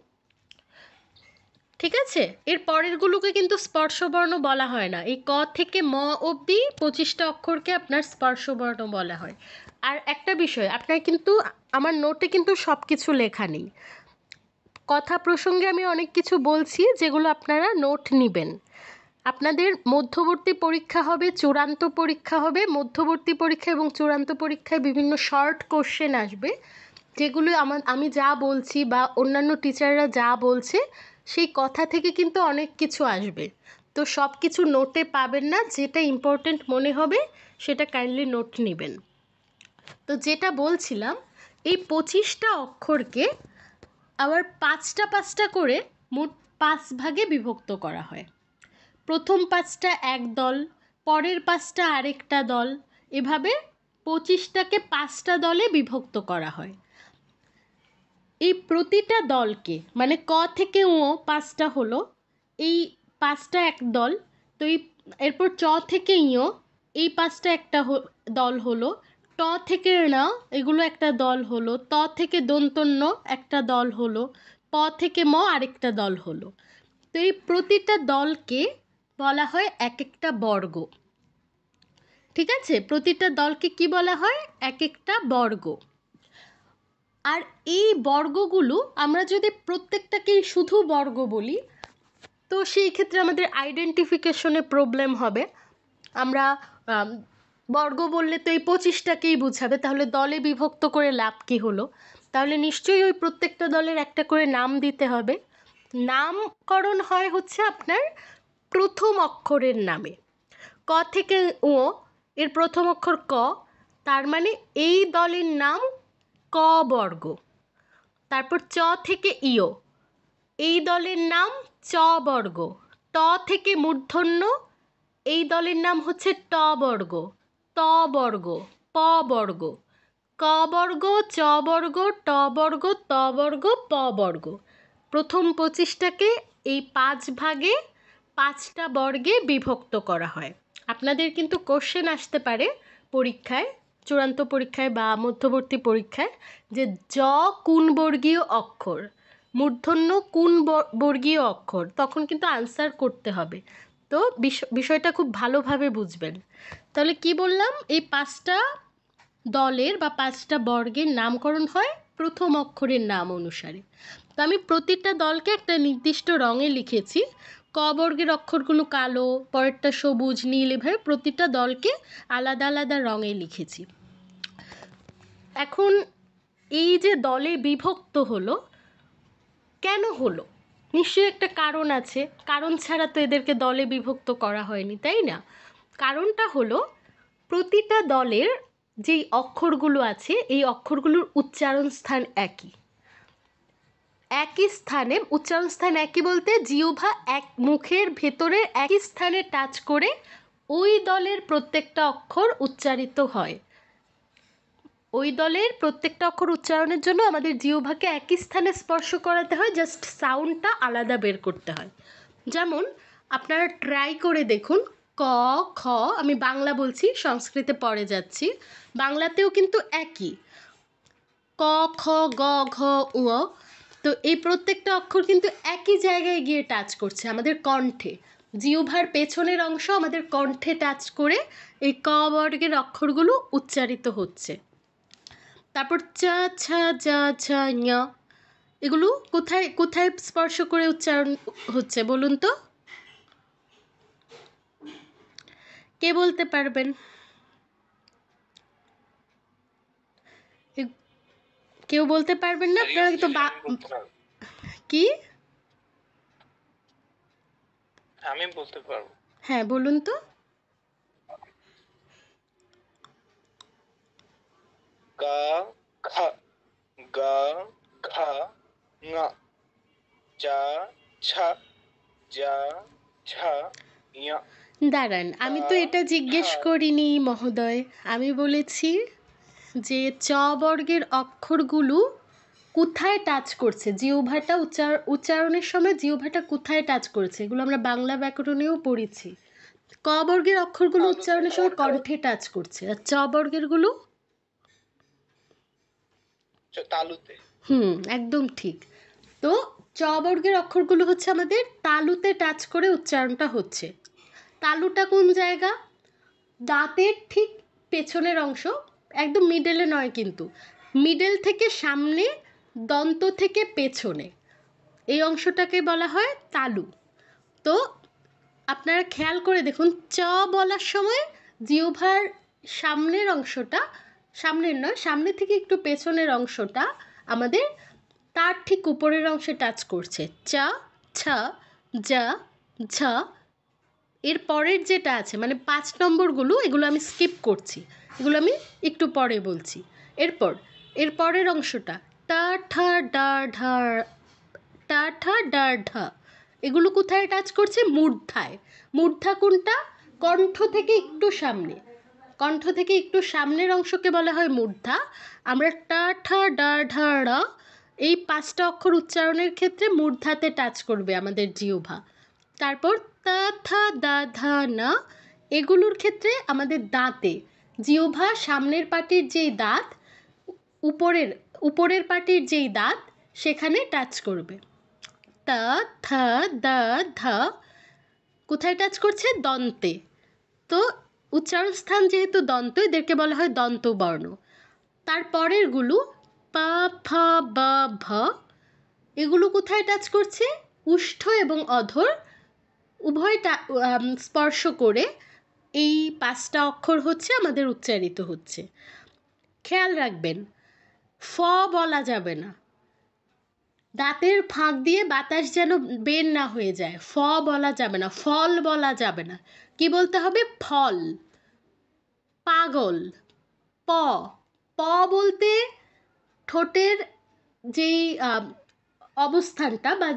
ঠিক আছে? এর পরেরগুলোকে কিন্তু স্পর্শবর্ণ বলা হয় না। এই ক থেকে ম অবধি 25টা অক্ষরকে আপনার স্পর্শবর্ণ বলা হয়। আর একটা বিষয়, আপনার কিন্তু আমার নোটে কিন্তু সব কিছু লেখা নেই, কথা প্রসঙ্গে আমি অনেক কিছু বলছি যেগুলো আপনারা নোট নেবেন। আপনাদের মধ্যবর্তী পরীক্ষা হবে, চূড়ান্ত পরীক্ষা হবে। মধ্যবর্তী পরীক্ষা এবং চূড়ান্ত পরীক্ষায় বিভিন্ন শর্ট কোশ্চেন আসবে, যেগুলো আমি যা বলছি বা অন্যান্য টিচাররা যা বলছে সেই কথা থেকে কিন্তু অনেক কিছু আসবে। তো সব কিছু নোটে পাবেন না, যেটা ইম্পর্টেন্ট মনে হবে সেটা কাইন্ডলি নোট নেবেন। তো যেটা বলছিলাম, এই 25টা অক্ষরকে আবার 5টা 5টা করে মোট 5 ভাগে বিভক্ত করা হয়। প্রথম 5টা এক দল, পরের 5টা আরেকটা দল, এভাবে 25টাকে 5টা দলে বিভক্ত করা হয়। এই প্রতিটা দলকে, মানে ক থেকে ও 5টা হলো, এই 5টা এক দল। তো এরপর চ থেকে ইয়, এই 5টা একটা দল হলো। ট থেকে ণ, এগুলো একটা দল হলো। ত থেকে দন্তন্য একটা দল হলো। প থেকে ম আরেকটা দল হলো। তো এই প্রতিটা দলকে বলা হয় এক একটা বর্গ, ঠিক আছে? প্রতিটা দলকে কি বলা হয়? এক একটা বর্গ। আর এই বর্গগুলো আমরা যদি প্রত্যেকটাকেই শুধু বর্গ বলি, তো সেই ক্ষেত্রে আমাদের আইডেন্টিফিকেশনে প্রবলেম হবে। আমরা বর্গ বললে তো এই 25টাকেই বুঝাবে, তাহলে দলে বিভক্ত করে লাভ কী হলো? তাহলে নিশ্চয়ই ওই প্রত্যেকটা দলের একটা করে নাম দিতে হবে। নামকরণ হয় হচ্ছে আপনার প্রথম অক্ষরের নামে। ক থেকে ও, এর প্রথম অক্ষর ক, তার মানে এই দলের নাম ক বর্গ। তারপর চ থেকে ইয়, এই দলের নাম চ বর্গ। ট থেকে মূর্ধন্য, এই দলের নাম হচ্ছে ট বর্গ, ত বর্গ, প বর্গ, ক বর্গ, চ বর্গ, ট বর্গ, ত বর্গ, প বর্গ। প্রথম 25টাকে এই 5 ভাগে 5টা বর্গে বিভক্ত করা হয়। আপনাদের কিন্তু কোশ্চেন আসতে পারে পরীক্ষায়, চূড়ান্ত পরীক্ষায় বা মধ্যবর্তী পরীক্ষায়, যে জ কোন বর্গীয় অক্ষর, মূর্ধন্য কোন বর্গীয় অক্ষর, তখন কিন্তু আনসার করতে হবে। তো বিষয়টা খুব ভালোভাবে বুঝবেন। তাহলে কি বললাম, এই 5টা দলের বা 5টা বর্গের নামকরণ হয় প্রথম অক্ষরের নাম অনুসারে। তো আমি প্রতিটা দলকে একটা নির্দিষ্ট রঙে লিখেছি। ক বর্গের অক্ষরগুলো কালো, পরেরটা সবুজ, নীল, এভাবে প্রতিটা দলকে আলাদা আলাদা রঙে লিখেছি। এখন এই যে দলে বিভক্ত হলো, কেন হলো? নিশ্চয়ই একটা কারণ আছে, কারণ ছাড়া তো এদেরকে দলে বিভক্ত করা হয়নি, তাই না? কারণটা হলো, প্রতিটা দলের যেই অক্ষরগুলো আছে এই অক্ষরগুলোর উচ্চারণ স্থান একই। একই স্থানে উচ্চারণ স্থান একই বলতে জিহ্বা এক মুখের ভেতরের একই স্থানে টাচ করে ওই দলের প্রত্যেকটা অক্ষর উচ্চারিত হয়। ওই দলের প্রত্যেকটা অক্ষর উচ্চারণের জন্য আমাদের জিহ্বাকে একই স্থানে স্পর্শ করাতে হয়, জাস্ট সাউন্ডটা আলাদা বের করতে হয়। যেমন আপনারা ট্রাই করে দেখুন, ক খ, আমি বাংলা বলছি, সংস্কৃতে পরে যাচ্ছি, বাংলাতেও কিন্তু একই, ক খ গ ঘ উ। তো এই প্রত্যেকটা অক্ষর কিন্তু একই জায়গায় গিয়ে টাচ করছে আমাদের কণ্ঠে, জিহ্বার পেছনের অংশ আমাদের কণ্ঠে টাচ করে এই ক বর্গের অক্ষরগুলো উচ্চারিত হচ্ছে। তারপর চা ছা যা ঝা ঞ, এগুলো কোথায় কোথায় স্পর্শ করে উচ্চারণ হচ্ছে বলুন তো, কে বলতে পারবেন? কেউ বলতে পারবেন না? আপনারা তো কি? আমি বলতে পারবো। হ্যাঁ বলুন তো। গা খা, গা খা ঙা, যা ছা যা ঝা ইয়া। দাঁড়ান, আমি তো এটা জিজ্ঞেস করিনি মহোদয়, আমি বলেছি যে চ বর্গের অক্ষরগুলো কোথায় টাচ করছে, জিহ্বাটা উচ্চারণের সময় জিহ্বাটা কোথায় টাচ করছে, এগুলো আমরা বাংলা ব্যাকরণেও পড়েছি। ক বর্গের অক্ষরগুলো উচ্চারণের সময় কণ্ঠে টাচ করছে, আর চ বর্গেরগুলো তালুতে। একদম ঠিক। তো চ বর্গের অক্ষরগুলো হচ্ছে আমাদের তালুতে টাচ করে উচ্চারণটা হচ্ছে। তালুটা কোন জায়গা? দাঁতের ঠিক পেছনের অংশ, একদম মিডলে নয় কিন্তু, মিডল থেকে সামনে, দন্ত থেকে পেছনে, এই অংশটাকে বলা হয় তালু। তো আপনারা খেয়াল করে দেখুন, চ বলার সময় জিহ্বার সামনের অংশটা, সামনের নয়, সামনে থেকে একটু পেছনের অংশটা আমাদের তার ঠিক উপরের অংশে টাচ করছে, চা ছা যা ঝা। এর পরের যেটা আছে মানে 5 নম্বরগুলো, এগুলো আমি স্কিপ করছি, এগুলো আমি একটু পরে বলছি। এর পরের অংশটা টা ঠা ডা ঢা, টা ঠা ডা ঢা, এগুলো কোথায় টাচ করছে? মূর্ধায়। মূর্ধা কোনটা? কণ্ঠ থেকে একটু সামনে, কণ্ঠ থেকে একটু সামনের অংশকে বলা হয় মূর্ধা। আমরা টা ঠা ডা ঢা ড়া, এই 5টা অক্ষর উচ্চারণের ক্ষেত্রে মূর্ধাতে টাচ করবে আমাদের জিহ্বা। তারপর তা থা দা ধা না, এগুলোর ক্ষেত্রে আমাদের দাঁতে, জিহ্বা সামনের পাটির যেই দাঁত, উপরের পাটির যেই দাঁত, সেখানে টাচ করবে। তা থা দা ধা কোথায় টাচ করছে? দন্তে। তো উচ্চারণ স্থান যেহেতু দন্ত, এদেরকে বলা হয় দন্তবর্ণ। তারপরেরগুলো পা ফা বা ভা, এগুলো কোথায় টাচ করছে? উষ্ঠ এবং অধর উভয়টা স্পর্শ করে এই 5টা অক্ষর হচ্ছে আমাদের উচ্চারিত হচ্ছে। খেয়াল রাখবেন, ফ বলা যাবে না, দাঁতের ফাঁক দিয়ে বাতাস যেন বের না হয়ে যায়, ফ বলা যাবে না, ফল বলা যাবে না, কি বলতে হবে? ফল। পাগল, প, প বলতে ঠোঁটের যেই অবস্থানটা বা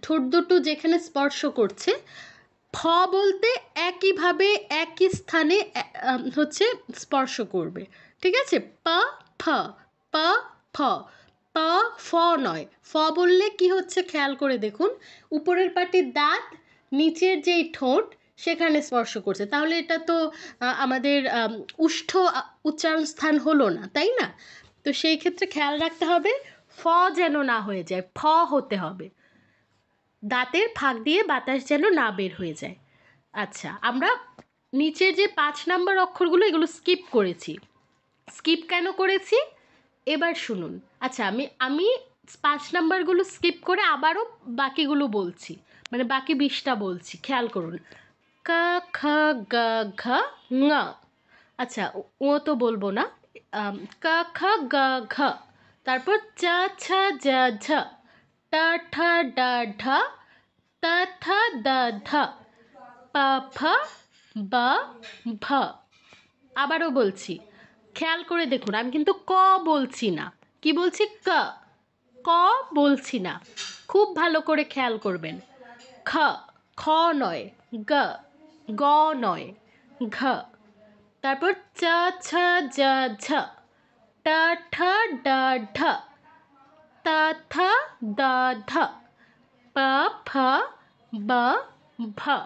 ঠোঁট দুটো যেখানে স্পর্শ করছে, ফ বলতে একইভাবে একই স্থানে হচ্ছে স্পর্শ করবে, ঠিক আছে? পা ফ, পা ফ, পা ফ নয়। ফ বললে কি হচ্ছে খেয়াল করে দেখুন, উপরের পাটির দাঁত, নিচের যেই ঠোঁট সেখানে স্পর্শ করছে, তাহলে এটা তো আমাদের উষ্ঠ উচ্চারণ স্থান হলো না, তাই না? তো সেই ক্ষেত্রে খেয়াল রাখতে হবে ফ যেন না হয়ে যায়, ফ হতে হবে, দাঁতের ফাঁক দিয়ে বাতাস যেন না বের হয়ে যায়। আচ্ছা, আমরা নিচের যে 5 নম্বর অক্ষরগুলো, এগুলো স্কিপ করেছি। স্কিপ কেন করেছি এবার শুনুন। আচ্ছা, আমি 5 নাম্বারগুলো স্কিপ করে আবারও বাকিগুলো বলছি, মানে বাকি 20টা বলছি, খেয়াল করুন। কা খা গা ঘা ঙা, আচ্ছা ও তো বলবো না, কা খা গা ঘা, তারপর চা ছা যা ঝা, টা ঠা ডা ঢা, তা থা দা ধা, পা ফা বা ভা। আবারও বলছি, খেয়াল করে দেখুন, আমি কিন্তু ক বলছি না, কি বলছি? ক, ক বলছি না, খুব ভালো করে খেয়াল করবেন। খ, খ নয়, গ, গ নয়, ঘ। তারপর চা ছা যা ঝা, টা ঠা ডা ঢা, তা থা দা ধা, পা ফা বা ভা।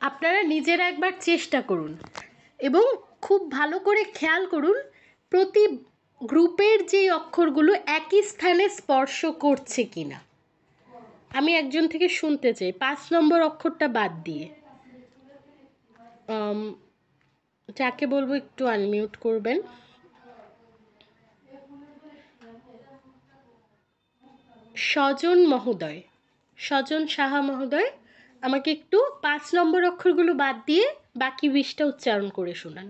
আপনারা নিজেরা একবার চেষ্টা করুন এবং খুব ভালো করে খেয়াল করুন প্রতি গ্রুপের যে অক্ষরগুলো একই স্থানে স্পর্শ করছে কিনা। আমি একজন থেকে শুনতে চাই 5 নম্বর অক্ষরটা বাদ দিয়ে। যাকে বলবো একটু আনমিউট করবেন। স্বজন মহোদয়, স্বজন সাহা মহোদয়, আমাকে একটু 5 নম্বর অক্ষরগুলো বাদ দিয়ে বাকি 20টা উচ্চারণ করে শোনান।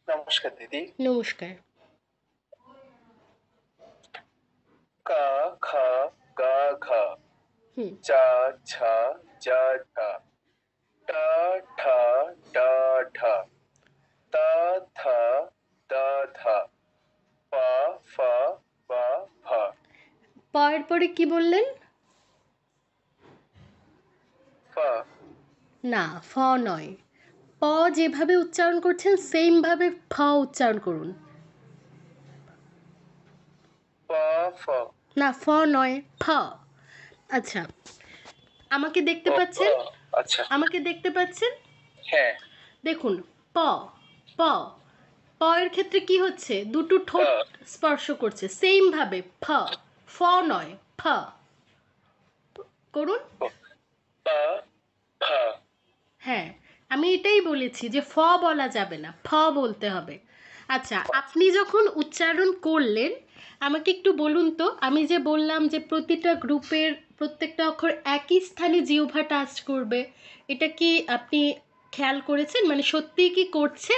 নমস্কার দিদি। নমস্কার। কা খা গা ঘা, হুম, চা ছা যা ঝা, টা ঠা ডা ঢা, তা থা দা ধা, পা ফা বা ভা। প এর পরে কি বললেন? ফা। না, ফ নয়। প যেভাবে উচ্চারণ করছেন সেম ভাবে ফ উচ্চারণ করুন। পা ফা। না, ফ নয়, ফ। আচ্ছা, আমাকে দেখতে ও, পাচ্ছেন? আচ্ছা, আমাকে দেখতে পাচ্ছেন? হ্যাঁ। দেখুন, প প প এর ক্ষেত্রে কি হচ্ছে? দুটো ঠোঁট স্পর্শ করছে সেম ভাবে। ফ, ফ নয়, ফ করুন। পা ফা। হ্যাঁ, আমি এটাই বলেছি যে ফ বলা যাবে না, ফ বলতে হবে। আচ্ছা, আপনি যখন উচ্চারণ করলেন আমাকে একটু বলুন তো, আমি যে বললাম যে প্রতিটা গ্রুপের প্রত্যেকটা অক্ষর একই স্থানে জিহ্বা টাচ করবে, এটা কি আপনি খেয়াল করেছেন? মানে সত্যিই কি করছে?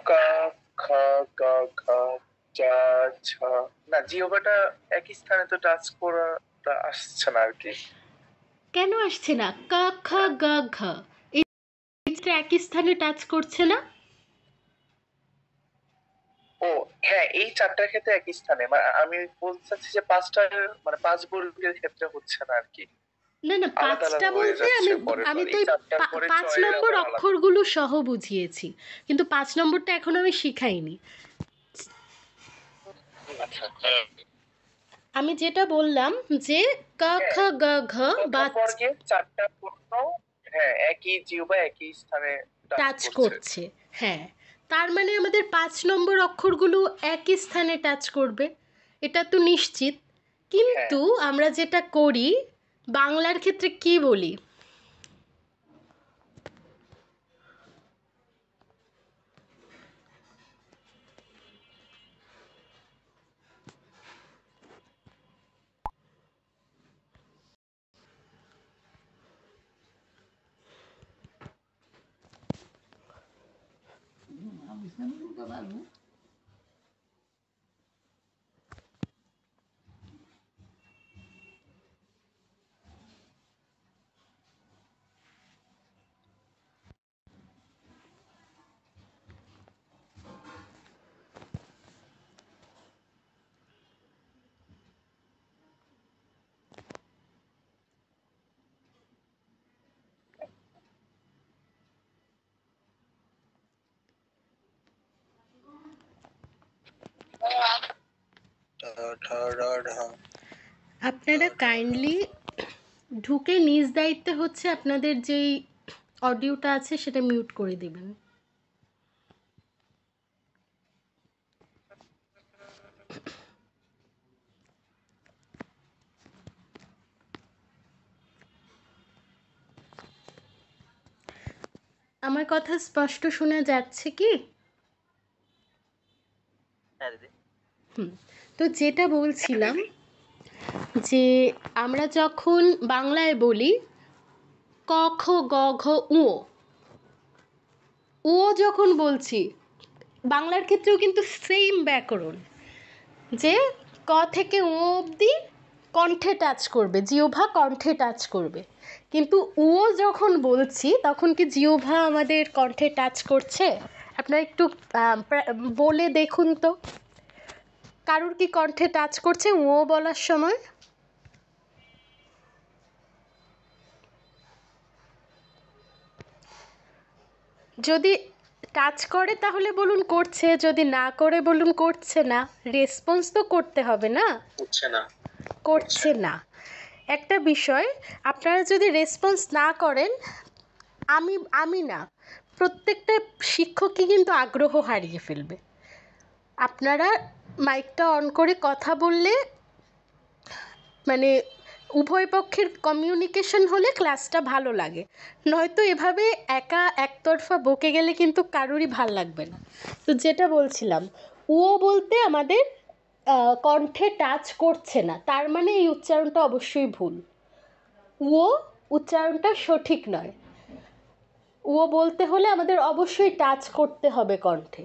কা খা গা ঘা, চা ছা। না, জিওবাটা একই স্থানে তো টাচ করাটা আসছে না আর কি। কেন আসছে না? কা খা গা ঘা, এটা একই স্থানে টাচ করছে না? ও হ্যাঁ, এই চারটার ক্ষেত্রে একই স্থানে, মানে আমি বলতে চাচ্ছি যে পাঁচটার মানে 5 বর্গের ক্ষেত্রে হচ্ছে না আর কি। না না, আলাদা আলাদা 5টা হয়ে বলতে যাচ্ছে আমি পরের আমি বার। তো এই চারটার পরে 5 ছয়ের নম্বর আবার আলাদা। অক্ষরগুলো সহ বুঝিয়েছি, কিন্তু 5 নম্বরটা এখন আমি শিখাইনি। আচ্ছা, আমি যেটা বললাম যে ক খ গ ঘ বা প্রথম বর্গের চারটা পূর্ণ, হ্যাঁ, একই জিহ্বা একই স্থানে টাচ টাচ করছে। করছে। হ্যাঁ, তার মানে আমাদের 5 নম্বর অক্ষরগুলো একই স্থানে টাচ করবে, এটা তো নিশ্চিত। কিন্তু আমরা যেটা করি বাংলার ক্ষেত্রে কি বলি? আপনারা কাইন্ডলি ঢুকে নিজ দায়িত্বে হচ্ছে আপনাদের যেই অডিওটা আছে সেটা মিউট করে দিবেন। আমার কথা স্পষ্ট শোনা যাচ্ছে কি? তো যেটা বলছিলাম যে আমরা যখন বাংলায় বলি ক খ গ ঘ উ, ও যখন বলছি বাংলার ক্ষেত্রেও কিন্তু সেম ব্যাকরণ, যে ক থেকে ও অবধি কণ্ঠে টাচ করবে, জিহ্বা কণ্ঠে টাচ করবে। কিন্তু ও যখন বলছি তখন কি জিহ্বা আমাদের কণ্ঠে টাচ করছে? আপনারা একটু বলে দেখুন তো, কারুর কি কণ্ঠে টাচ করছে ও বলার সময়? যদি টাচ করে তাহলে বলুন করছে, যদি না করে বলুন করছে না। রেসপন্স তো করতে হবে না, হচ্ছে না। করছে না। একটা বিষয়, আপনারা যদি রেসপন্স না করেন, আমি না, প্রত্যেকটা শিক্ষকই কিন্তু আগ্রহ হারিয়ে ফেলবে। আপনারা মাইকটা অন করে কথা বললে, মানে উভয় পক্ষের কমিউনিকেশন হলে ক্লাসটা ভালো লাগে। নয়তো এভাবে একা একতরফা বকে গেলে কিন্তু কারোরই ভাল লাগবে না। তো যেটা বলছিলাম, উও বলতে আমাদের কণ্ঠে টাচ করছে না, তার মানে এই উচ্চারণটা অবশ্যই ভুল। উও উচ্চারণটা সঠিক নয়। উও বলতে হলে আমাদের অবশ্যই টাচ করতে হবে কণ্ঠে।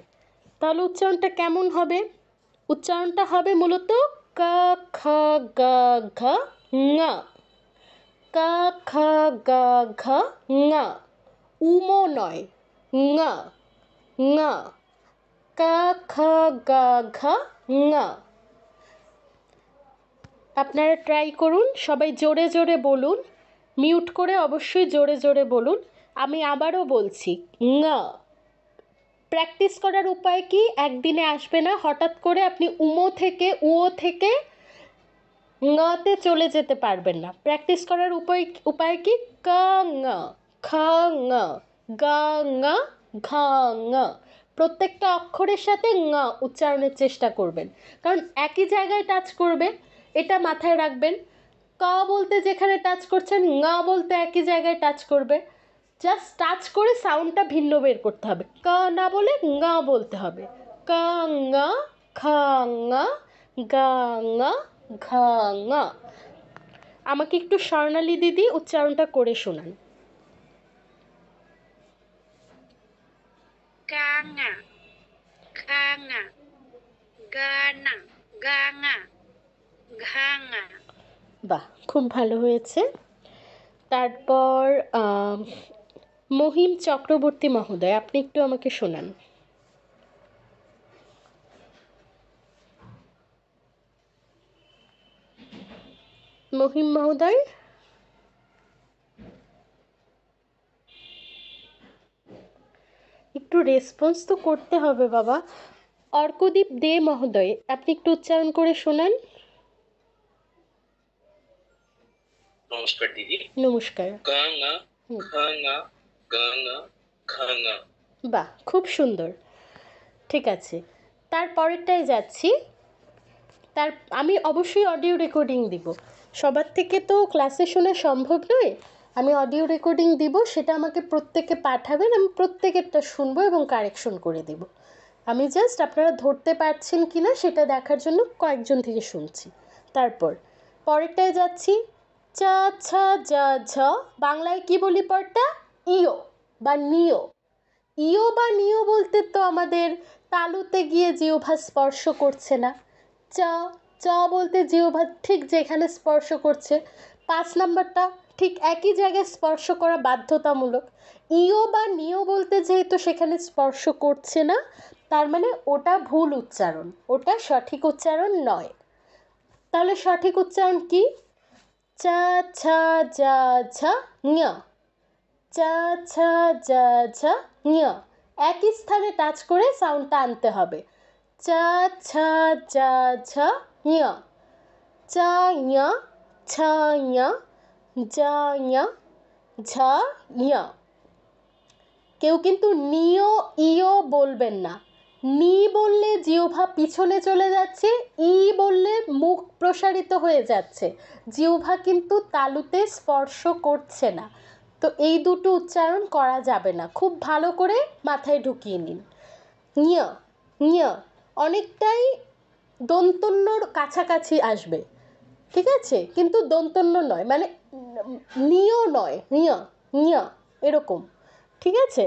তাহলে উচ্চারণটা কেমন হবে? উচ্চারণটা হবে মূলত ক খ গ ঘ ঙ। ক খ গ ঘ ঙ। উমো নয়, ঙ ঙ। ক খ গ ঘ ঙ। আপনারা ট্রাই করুন, সবাই জোরে জোরে বলুন, মিউট করে অবশ্যই জোরে জোরে বলুন। আমি আবারও বলছি, ঙ। প্র্যাকটিস করার উপায় কি? একদিনে আসবে না, হঠাৎ করে আপনি উমো থেকে উও থেকে ঙতে চলে যেতে পারবেন না। প্র্যাকটিস করার উপায় কি? ক ঙ খ ঙ গ ঙ ঘ ঙ। প্রত্যেকটা অক্ষরের সাথে ঙ উচ্চারণের চেষ্টা করবেন, কারণ একই জায়গায় টাচ করবে, এটা মাথায় রাখবেন। ক বলতে যেখানে টাচ করছেন, ঙ বলতে একই জায়গায় টাচ করবে। জাস্ট টাচ করে সাউন্ডটা ভিন্ন বের করতে হবে। ক না বলে ঙ বলতে হবে। ক ঙ খ ঙ গ ঙ ঘ ঙ। আমাকে একটু স্বর্ণালী দিদি উচ্চারণটা করে শোনান। কাঙা খাঙা গানা গাঙা ঘাঙা। বাহ, খুব ভালো হয়েছে। তারপর মহিম চক্রবর্তী মহোদয়, আপনি একটু আমাকে শোনান। মহিম মহোদয়, একটু রেসপন্স তো করতে হবে বাবা। অর্কদীপ দে মহোদয়, আপনি একটু উচ্চারণ করে শোনান। নমস্কার দিদি। নমস্কার। গাঙা খাঙা গাঙা খাঙা। বাহ, খুব সুন্দর, ঠিক আছে। তারপরেরটায় যাচ্ছি। আমি অবশ্যই অডিও রেকর্ডিং দিব। সবার থেকে তো ক্লাসে শোনা সম্ভব নয়, আমি অডিও রেকর্ডিং দিব, সেটা আমাকে প্রত্যেকে পাঠাবেন, আমি প্রত্যেকেরটা শুনবো এবং কারেকশন করে দেব। আমি জাস্ট আপনারা ধরতে পারছেন কি না সেটা দেখার জন্য কয়েকজন থেকে শুনছি। তারপর পরেরটায় যাচ্ছি। চা ছা যা ঝ, বাংলায় কি বলি পরটা? ইও বা নিও। ইও বা নিও বলতে তো আমাদের তালুতে গিয়ে জিহ্বা স্পর্শ করছে না। চ চ বলতে জিহ্বা ঠিক যেখানে স্পর্শ করছে, 5 নম্বরটা ঠিক একই জায়গায় স্পর্শ করা বাধ্যতামূলক। ইও বা নিও বলতে যেহেতু সেখানে স্পর্শ করছে না, তার মানে ওটা ভুল উচ্চারণ, ওটা সঠিক উচ্চারণ নয়। তাহলে সঠিক উচ্চারণ কি? চা ছা যা ঝা ঞ। চা ছা যা ঝা ঞ। একই স্থানে টাচ করে সাউন্ডটা আনতে হবে। চা ছা যা ঝা ঞ। চা ঞ ছা ঞ যা ঞ ঝা ঞ। কেউ কিন্তু নিও ইও বলবেন না। নি বললে জিহ্বা পিছনে চলে যাচ্ছে, ই বললে মুখ প্রসারিত হয়ে যাচ্ছে, জিহ্বা কিন্তু তালুতে স্পর্শ করছে না। তো এই দুটো উচ্চারণ করা যাবে না, খুব ভালো করে মাথায় ঢুকিয়ে নিন। ঞ ঞ অনেকটাই দন্তন্যর কাছাকাছি আসবে, ঠিক আছে, কিন্তু দন্তন্য নয়, মানে নিও নয়, ঞ ঞ এরকম, ঠিক আছে।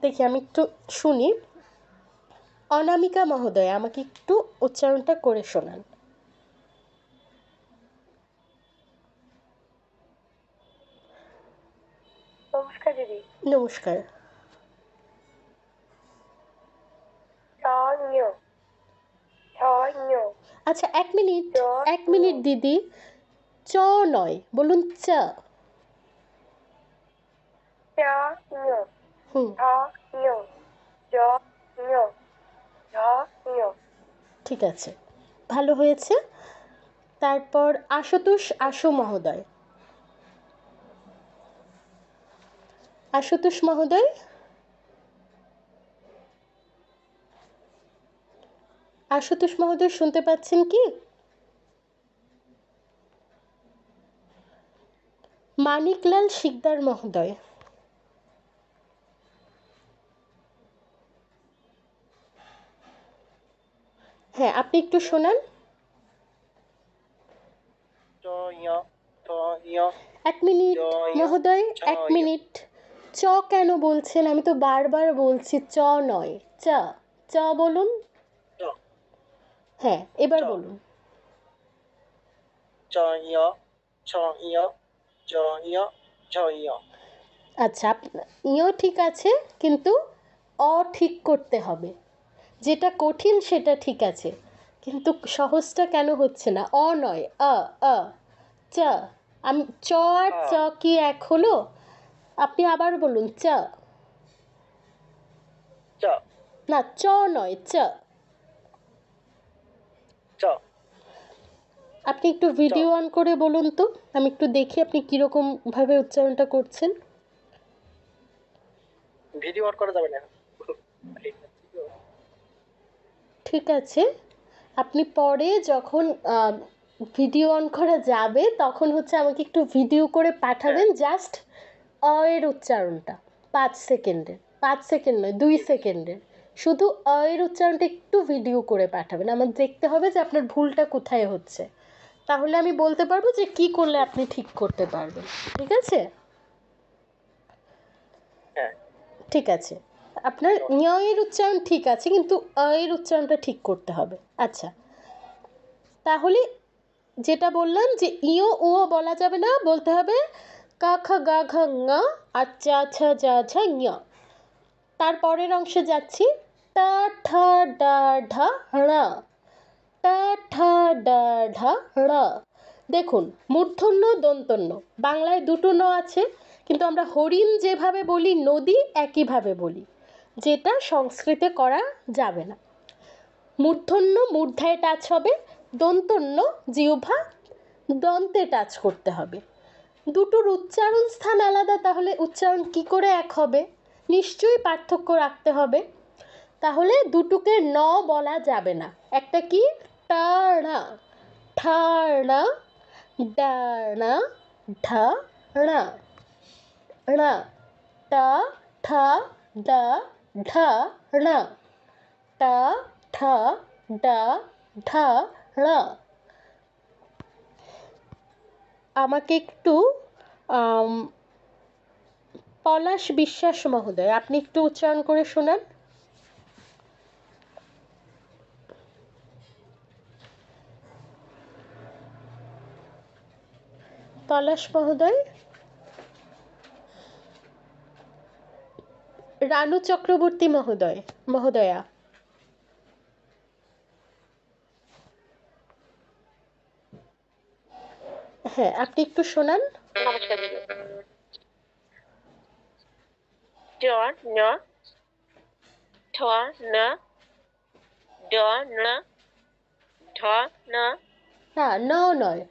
দেখি আমি একটু শুনি। অনামিকা মহোদয়, আমাকে একটু উচ্চারণটা করে শোনান। নমস্কার দিদি। নমস্কার। ছঞ ছঞ। আচ্ছা, এক মিনিট চ এক মিনিট দিদি, চ নয়, বলুন চ। চাঞ হুম, ঝ ঞ জ ঞ ঝ ঞ ঠিক আছে, ভালো হয়েছে। তারপর আশুতোষ আশু মহোদয়। আশুতোষ মহোদয়, আশুতোষ মহোদয় শুনতে পাচ্ছেন কি? মানিকলাল শিকদার মহোদয়। হ্যাঁ, আপনি একটু শোনান। চ ইয় চ ইয় এক মিনিট জয় মহোদয়, এক জয়। মিনিট। চ কেন বলছেন? আমি তো বারবার বলছি চ নয়, চ। চ বলুন। চ হ্যাঁ, এবার চ বলুন। চ ইয় ছ ইয় জ ইয় ঝ ইয়। আচ্ছা, ইও ঠিক আছে, কিন্তু অ ঠিক করতে হবে। যেটা কঠিন সেটা ঠিক আছে, কিন্তু সহজটা কেন হচ্ছে না? অ নয়, আ। আ চ। আমি চ আর চ কি এক হলো? আপনি আবার বলুন চ। চ না, চ নয়, চ। চ আপনি একটু ভিডিও অন করে বলুন তো, আমি একটু দেখি আপনি কীরকম ভাবে উচ্চারণটা করছেন। ভিডিও অন করা যাবে না। ঠিক আছে, আপনি পরে যখন ভিডিও অন করা যাবে তখন হচ্ছে আমাকে একটু ভিডিও করে পাঠাবেন, জাস্ট অ এর উচ্চারণটা 5 সেকেন্ডের, 5 সেকেন্ড নয়, 2 সেকেন্ডের, শুধু অ এর উচ্চারণটা একটু ভিডিও করে পাঠাবেন। আমার দেখতে হবে যে আপনার ভুলটা কোথায় হচ্ছে, তাহলে আমি বলতে পারবো যে কি করলে আপনি ঠিক করতে পারবেন। ঠিক আছে? হ্যাঁ, ঠিক আছে, আপনার ঞ এর উচ্চারণ ঠিক আছে, কিন্তু অ এর উচ্চারণটা ঠিক করতে হবে। আচ্ছা, তাহলে যেটা বললাম যে ইও ও বলা যাবে না, বলতে হবে কা খা গা ঘা ঙ আর চা ছা যা ঝা ঞ। তারপরের অংশে যাচ্ছি। টা ঠা ডা ঢা ড়া, টা ঠা ডা ঢা ড়া। দেখুন, মূর্ধন্য দন্তন্য বাংলায় দুটো ন আছে, কিন্তু আমরা হরিণ যেভাবে বলি, নদী একইভাবে বলি, যেটা সংস্কৃতে করা যাবে না। মূর্ধন্য মূর্ধায় টাচ হবে, দন্তন্য জিহ্বা দন্তে টাচ করতে হবে। দুটোর উচ্চারণ স্থান আলাদা, তাহলে উচ্চারণ কি করে এক হবে? নিশ্চয়ই পার্থক্য রাখতে হবে। তাহলে দুটোকে ন বলা যাবে না। একটা কি? টাড়া, ঠাড়া, ডাড়া, ঢা ড়া, ড়া, টা ঠা ডা ঢা ড়া, টা ঠা ডা ঢা ড়া। আমাকে একটু পলাশ বিশ্বাস মহোদয়, আপনি একটু উচ্চারণ করে শোনান। পলাশ মহোদয়। রানু চক্রবর্তী মহোদয়, মহোদয়া। হ্যাঁ, আপনি একটু শোনান। নমস্কার দিদি। জ ন ঠ ন ড ন ঢ ন না, ন নয়,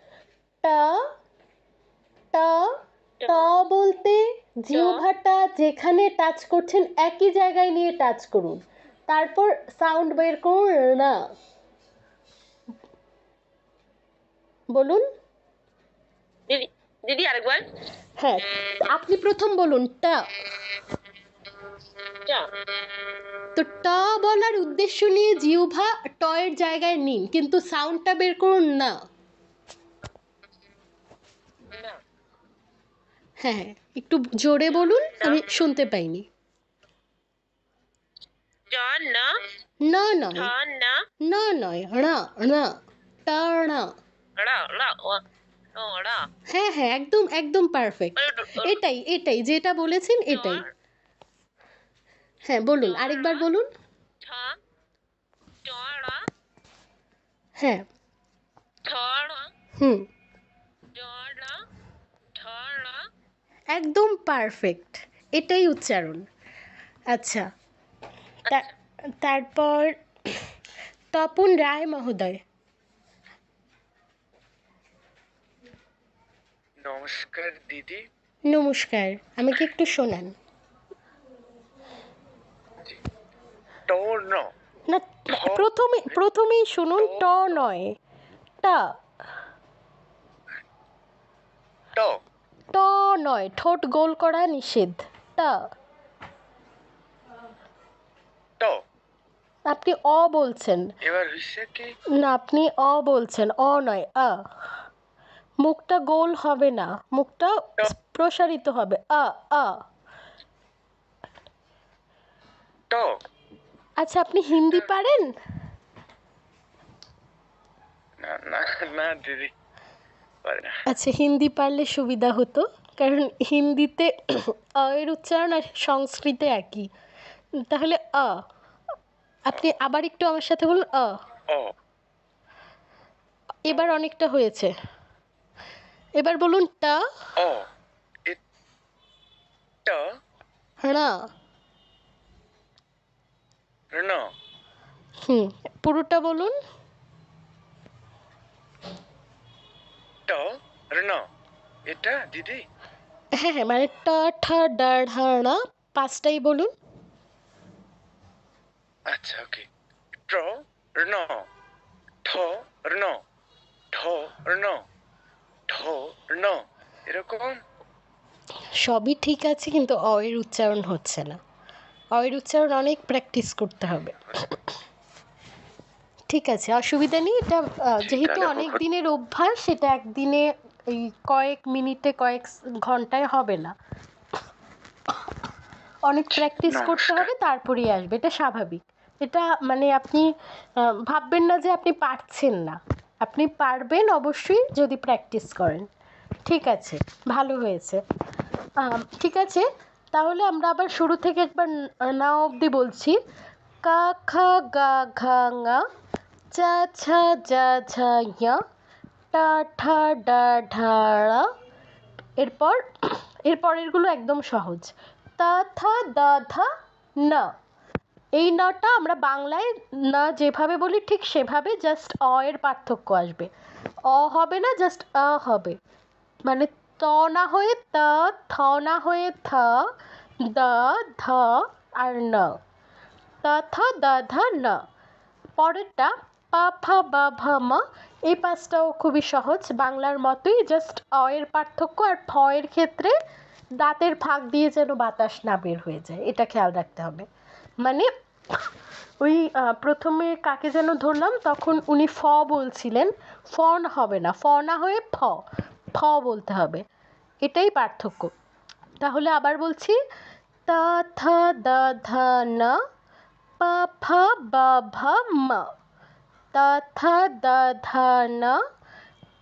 টা। টা টা বলতে জিহ্বাটা যেখানে টাচ করছেন একই জায়গায় নিয়ে টাচ করুন, তারপর সাউন্ড বের করুন না। বলুন। দিদি দিদি আরেকবার। হ্যাঁ, আপনি প্রথম বলুন টা। ট তো টা বলার উদ্দেশ্য নিয়ে জিহ্বা টয়ের জায়গায় নিন, কিন্তু সাউন্ডটা বের করুন না। না হ্যাঁ, একটু জোরে বলুন, আমি শুনতে পাইনি। জ ন না ঠ নয়, ন না নয়, ড়া ড়া, টা ড়া। ড় ড় ও ও ড় হ্যাঁ হ্যাঁ, একদম একদম পারফেক্ট। এটাই এটাই যেটা বলেছেন এটাই। হ্যাঁ, বলুন, আরেকবার বলুন। ঠ ট ড় হ্যাঁ। ঠ ড় হুম, ড ড় ঢ ড় একদম পারফেক্ট, এটাই উচ্চারণ। আচ্ছা, তারপর তপন রায় মহোদয়। নমস্কার দিদি। নমস্কার, আমাকে একটু শোনান। ট ন না, প্রথমেই শুনুন, ট নয়, টা। ট ট নয়, ঠোঁট গোল করা নিষেধ। টা। ট আপনি অ বলছেন। এবার হইছে কি? না, আপনি অ বলছেন, অ নয়, আ। মুখটা গোল হবে না, মুখটা প্রসারিত হবে, আ আ। ট আচ্ছা, আপনি হিন্দি পারেন? না না না দিদি, পারি না। আচ্ছা, হিন্দি পারলে সুবিধা হতো, কারণ হিন্দিতে অ এর উচ্চারণ আর সংস্কৃতে একই। তাহলে আ। আপনি আবার একটু আমার সাথে বলুন, আ। অ এবার অনেকটা হয়েছে। এবার বলুন, টা। অ ট ড়া। ন পুরোটা বলুন। ট ন এটা দিদি? হ্যাঁ হ্যাঁ, মানে টা ঠা ডা ঢা ড়া, পাঁচটাই বলুন। আচ্ছা, ওকে। ট ন ঠ ন ঠ ন ঠ ন, এরকম। সবই ঠিক আছে, কিন্তু অ এর উচ্চারণ হচ্ছে না। অ এর উচ্চারণ অনেক প্র্যাকটিস করতে হবে। ঠিক আছে, অসুবিধা নেই। এটা যেহেতু অনেক দিনের অভ্যাস, সেটা একদিনে এই কয়েক মিনিটে কয়েক ঘন্টায় হবে না, অনেক প্র্যাকটিস করতে হবে, তারপরেই আসবে। এটা স্বাভাবিক। এটা মানে আপনি ভাববেন না যে আপনি পারছেন না, আপনি পারবেন অবশ্যই যদি প্র্যাকটিস করেন। ঠিক আছে, ভালো হয়েছে। ঠিক আছে, তাহলে আমরা আবার শুরু থেকে একবার না অবধি বলছি। কা খা গা ঘা ঙা, চা ছা যা ঝা ইয়া, টা ঠা ডা ঢা ড়া। এরপরেরগুলো একদম সহজ। তা থা দা ধা না। এই নাটা আমরা বাংলায় না যেভাবে বলি ঠিক সেভাবে, জাস্ট অ এর পার্থক্য আসবে। অ হবে না, জাস্ট আ হবে। মানে ত না হয়ে তা, থ না হয়ে থা, দা ধা আর না। তা থা দা ধা না। পরেরটা পা ফা বা ভা মা। এই পাঁচটাও খুবই সহজ, বাংলার মতোই, জাস্ট অ এর পার্থক্য। আর ফ এর ক্ষেত্রে দাঁতের ফাঁক দিয়ে যেন বাতাস না বের হয়ে যায়, এটা খেয়াল রাখতে হবে। মানে ওই প্রথমে কাকে যেন ধরলাম, তখন উনি ফ বলছিলেন, ফ হবে না, ফ না হয়ে ফ, ফ বলতে হবে। এটাই পার্থক্য। তাহলে আবার বলছি, তা থা দা ধা না, পা ফা বা ভা মা। তা থা দা ধা না,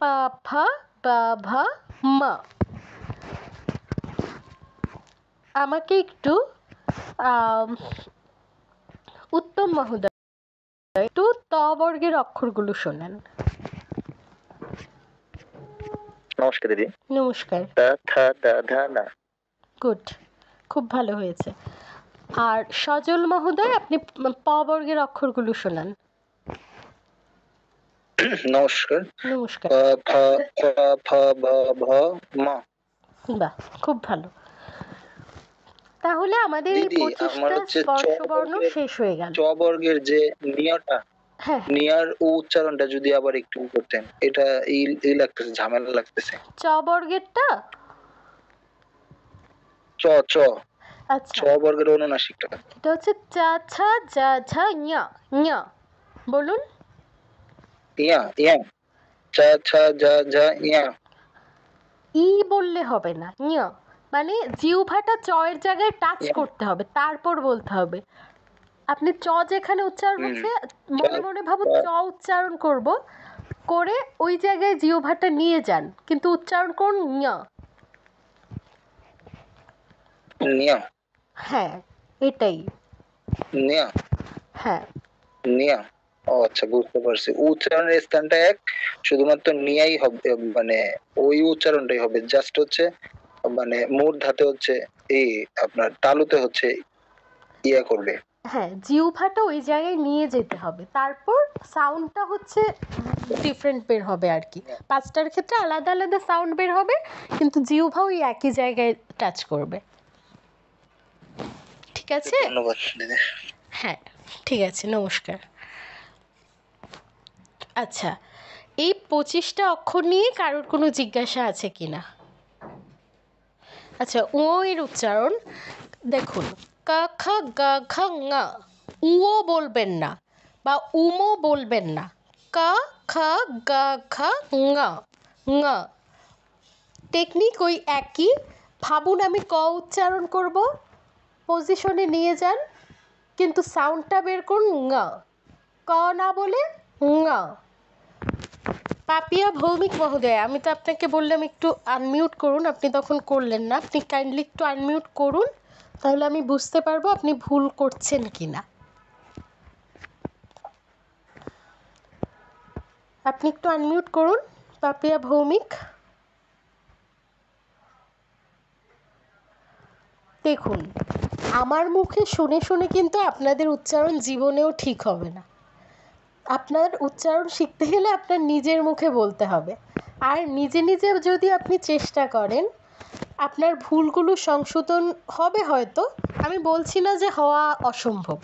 পা ফা বা ভা মা। আমাকে একটু উত্তম মহোদয় একটু ত বর্গের অক্ষরগুলো শোনান। নমস্কার দিদি। নমস্কার। তা থা দা ধা না। গুড, খুব ভালো হয়েছে। আর সজল মহোদয়, আপনি প বর্গের অক্ষরগুলো শোনান। নমস্কার। নমস্কার। পা ফা পা ফা বা ভা মা। বাহ, খুব ভালো। তাহলে আমাদের এই দিদি, আমার 25টা হচ্ছে স্পর্শবর্ণ শেষ হয়ে গেল। চ বর্গের যে নিয়াটা, হ্যাঁ, নিয়ার উচ্চারণটা যদি আবার একটু করতেন, এটা এই লাগতেছে, ঝামেলা লাগতেছে। চ বর্গেরটা চ চ আচ্ছা, ছ বর্গের অনুনাসিকটা। এটা হচ্ছে চা ছা যা ঝা ইয়া, ইয়া বলুন। ইয়া ইয়া, চা ছা যা যা ইয়া। ই বললে হবে না, ইয়া। মানে জিহ্বাটা চ এর জায়গায় টাচ করতে হবে, তারপর বলতে হবে। আপনি চ যেখানে উচ্চারণ হচ্ছে, মনে মনে ভাবুন চ উচ্চারণ করব, করে ওই জায়গায় জিহ্বাটা নিয়ে যান, কিন্তু উচ্চারণ করুন ইয়া। নিয়া হ্যাঁ, এটাই। নিয়া হ্যাঁ, নিয়া। ও আচ্ছা, বুঝতে পারছি। উচ্চারণের স্থানটা এক, শুধুমাত্র নিয়াই হবে, মানে ওই উচ্চারণটাই হবে। জাস্ট হচ্ছে মানে মূর্ধাতে হচ্ছে এই, আপনার তালুতে হচ্ছে ইয়া করবে। হ্যাঁ, জিহ্বাটা ওই জায়গায় নিয়ে যেতে হবে, তারপর সাউন্ডটা হচ্ছে ডিফারেন্ট বের হবে আর কি। পাঁচটার ক্ষেত্রে আলাদা আলাদা সাউন্ড বের হবে, কিন্তু জিহ্বা ওই একই জায়গায় টাচ করবে। ঠিক আছে? ধন্যবাদ দিদি। হ্যাঁ, ঠিক আছে, নমস্কার। আচ্ছা, এই 25টা অক্ষর নিয়ে কারোর কোনো জিজ্ঞাসা আছে কি না? আচ্ছা, ও এর উচ্চারণ দেখুন, কা খা গা ঘা ঙা, উও বলবেন না বা উমো বলবেন না, কা খা গা ঘা ঙা, ঙা। টেকনিক ওই একই। ভাবুন আমি ক উচ্চারণ করব, পজিশনে নিয়ে যান, কিন্তু সাউন্ডটা বের করুন ঙা, ক না বলে ঙা। পাপিয়া ভৌমিক মহোদয়, আমি তো আপনাকে বললাম একটু আনমিউট করুন, আপনি তখন করলেন না। আপনি কাইন্ডলি একটু আনমিউট করুন, তাহলে আমি বুঝতে পারবো আপনি ভুল করছেন কি না। আপনি একটু আনমিউট করুন, পাপিয়া ভৌমিক। দেখুন, আমার মুখে শুনে শুনে কিন্তু আপনাদের উচ্চারণ জীবনেও ঠিক হবে না। আপনার উচ্চারণ শিখতে গেলে আপনার নিজের মুখে বলতে হবে, আর নিজে নিজে যদি আপনি চেষ্টা করেন আপনার ভুলগুলো সংশোধন হবে হয়তো। আমি বলছি না যে হওয়া অসম্ভব,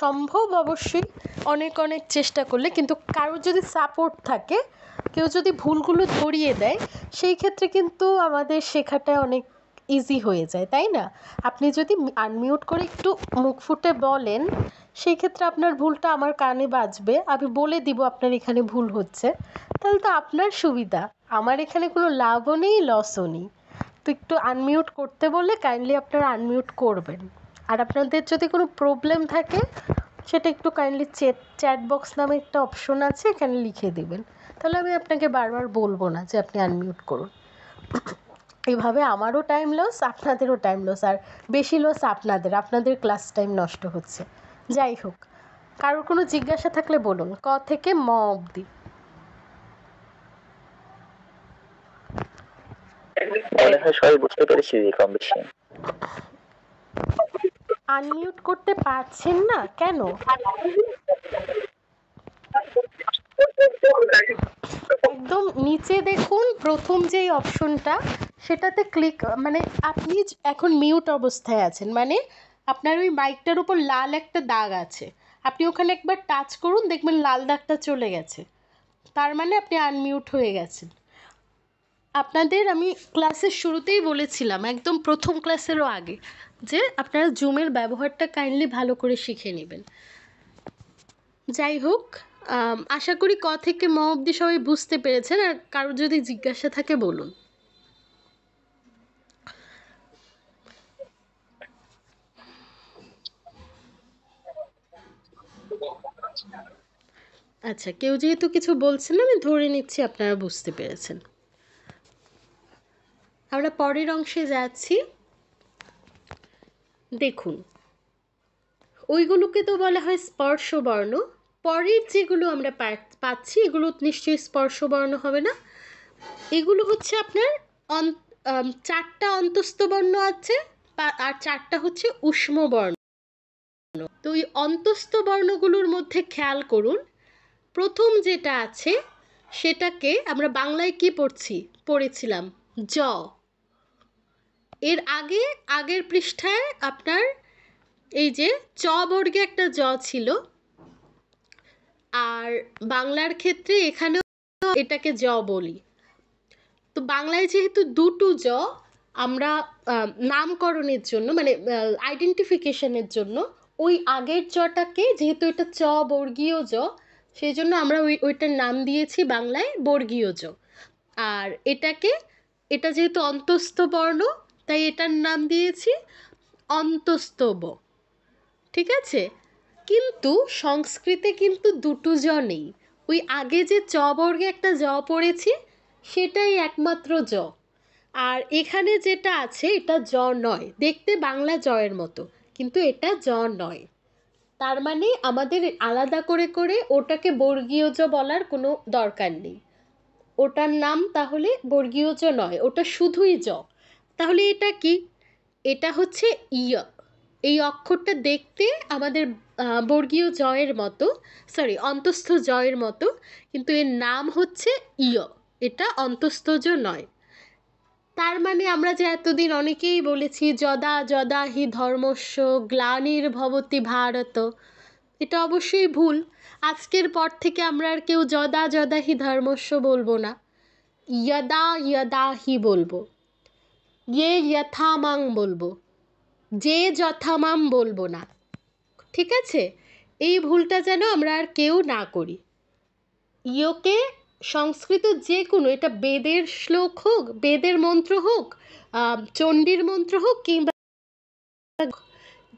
সম্ভব অবশ্যই, অনেক অনেক চেষ্টা করলে। কিন্তু কারোর যদি সাপোর্ট থাকে, কেউ যদি ভুলগুলো ধরিয়ে দেয়, সেই ক্ষেত্রে কিন্তু আমাদের শেখাটা অনেক ইজি হয়ে যায়, তাই না? আপনি যদি আনমিউট করে একটু মুখ ফুটে বলেন, সেই ক্ষেত্রে আপনার ভুলটা আমার কানে বাজবে, আমি বলে দিব আপনার এখানে ভুল হচ্ছে, তাহলে তো আপনার সুবিধা, আমার এখানে কোনো লাভও নেই, লসও নেই। তো একটু আনমিউট করতে বললে কাইন্ডলি আপনারা আনমিউট করবেন। আর আপনাদের যদি কোনো প্রবলেম থাকে, সেটা একটু কাইন্ডলি চ্যাট বক্স নামে একটা অপশন আছে, এখানে লিখে দিবেন, তাহলে আমি আপনাকে বারবার বলবো না যে আপনি আনমিউট করুন। এইভাবে আমারও টাইম লস, আপনাদেরও টাইম লস, আর বেশি লস আপনাদের ক্লাস টাইম নষ্ট হচ্ছে। যাই হোক, কারোর কোনো জিজ্ঞাসা থাকলে বলুন, ক থেকে ম অবধি। মনে হয় সবাই বুঝতে পেরেছি কম বেশি। আনমিউট করতে পারছেন না কেন? একদম নিচে দেখুন, প্রথম যেই অপশনটা, সেটাতে ক্লিক, মানে আপনি এখন মিউট অবস্থায় আছেন, মানে আপনার ওই মাইকটার উপর লাল একটা দাগ আছে, আপনি ওখানে একবার টাচ করুন, দেখবেন লাল দাগটা চলে গেছে, তার মানে আপনি আনমিউট হয়ে গেছেন। আপনাদের আমি ক্লাসের শুরুতেই বলেছিলাম, একদম প্রথম ক্লাসেরও আগে, যে আপনারা জুমের ব্যবহারটা কাইন্ডলি ভালো করে শিখে নেবেন। যাই হোক, আশা করি ক থেকে ম অবধি সবাই বুঝতে পেরেছেন, আর কারোর যদি জিজ্ঞাসা থাকে বলুন। আচ্ছা, কেউ যেহেতু কিছু বলছেন না, আমি ধরে নিচ্ছি আপনারা বুঝতে পেরেছেন। আমরা পরের অংশে যাচ্ছি। দেখুন, ওইগুলোকে তো বলা হয় স্পর্শবর্ণ, পরের যেগুলো আমরা পাচ্ছি এগুলো নিশ্চয়ই স্পর্শবর্ণ হবে না। এগুলো হচ্ছে আপনার চারটা অন্তস্থ বর্ণ আছে, আর চারটা হচ্ছে উষ্ম বর্ণ। তো ওই অন্তস্থ বর্ণগুলোর মধ্যে খেয়াল করুন, প্রথম যেটা আছে সেটাকে আমরা বাংলায় কি পড়েছিলাম, জ। এর আগের পৃষ্ঠায় আপনার এই যে চ বর্গে একটা জ ছিল, আর বাংলার ক্ষেত্রে এখানেও এটাকে জ বলি। তো বাংলায় যেহেতু দুটো জ, আমরা নামকরণের জন্য, মানে আইডেন্টিফিকেশনের জন্য ওই আগের জটাকে, যেহেতু এটা চ বর্গীয় জ, সেই জন্য আমরা ওইটার নাম দিয়েছি বাংলায় বর্গীয় জ। আর এটা যেহেতু অন্তস্থ বর্ণ, তাই এটার নাম দিয়েছি অন্তস্থ ব। ঠিক আছে? কিন্তু সংস্কৃতে কিন্তু দুটো জ নেই, ওই আগে যে চ বর্গে একটা জ পড়েছি সেটাই একমাত্র জ, আর এখানে যেটা আছে এটা জ নয়, দেখতে বাংলা জয়ের মতো, কিন্তু এটা জ নয়। তার মানে আমাদের আলাদা করে করে ওটাকে বর্গীয় জ বলার কোনো দরকার নেই, ওটার নাম তাহলে বর্গীয় জ নয়, ওটা শুধুই জ। তাহলে এটা কি? এটা হচ্ছে ইয়। এই অক্ষরটা দেখতে আমাদের বর্গীয় জয়ের মতো, সরি অন্তস্থ জয়ের মতো, কিন্তু এর নাম হচ্ছে ইয়। এটা অন্তস্থজ নয়। তার মানে আমরা যে এতদিন অনেকেই বলেছি যদা যদা হি ধর্মস্য গ্লানির্ভবতি ভারত, এটা অবশ্যই ভুল। আজকের পর থেকে আমরা আর কেউ যদা যদা হি ধর্মস্য বলবো না, যদা যদা হি বলবো, ইয়ে যথামাং বলবো, যে যথামাম বলবো না। ঠিক আছে, এই ভুলটা যেন আমরা আর কেউ না করি। ইয়োকে সংস্কৃত যে কোনো, এটা বেদের শ্লোক হোক, বেদের মন্ত্র হোক, চণ্ডীর মন্ত্র হোক, কিংবা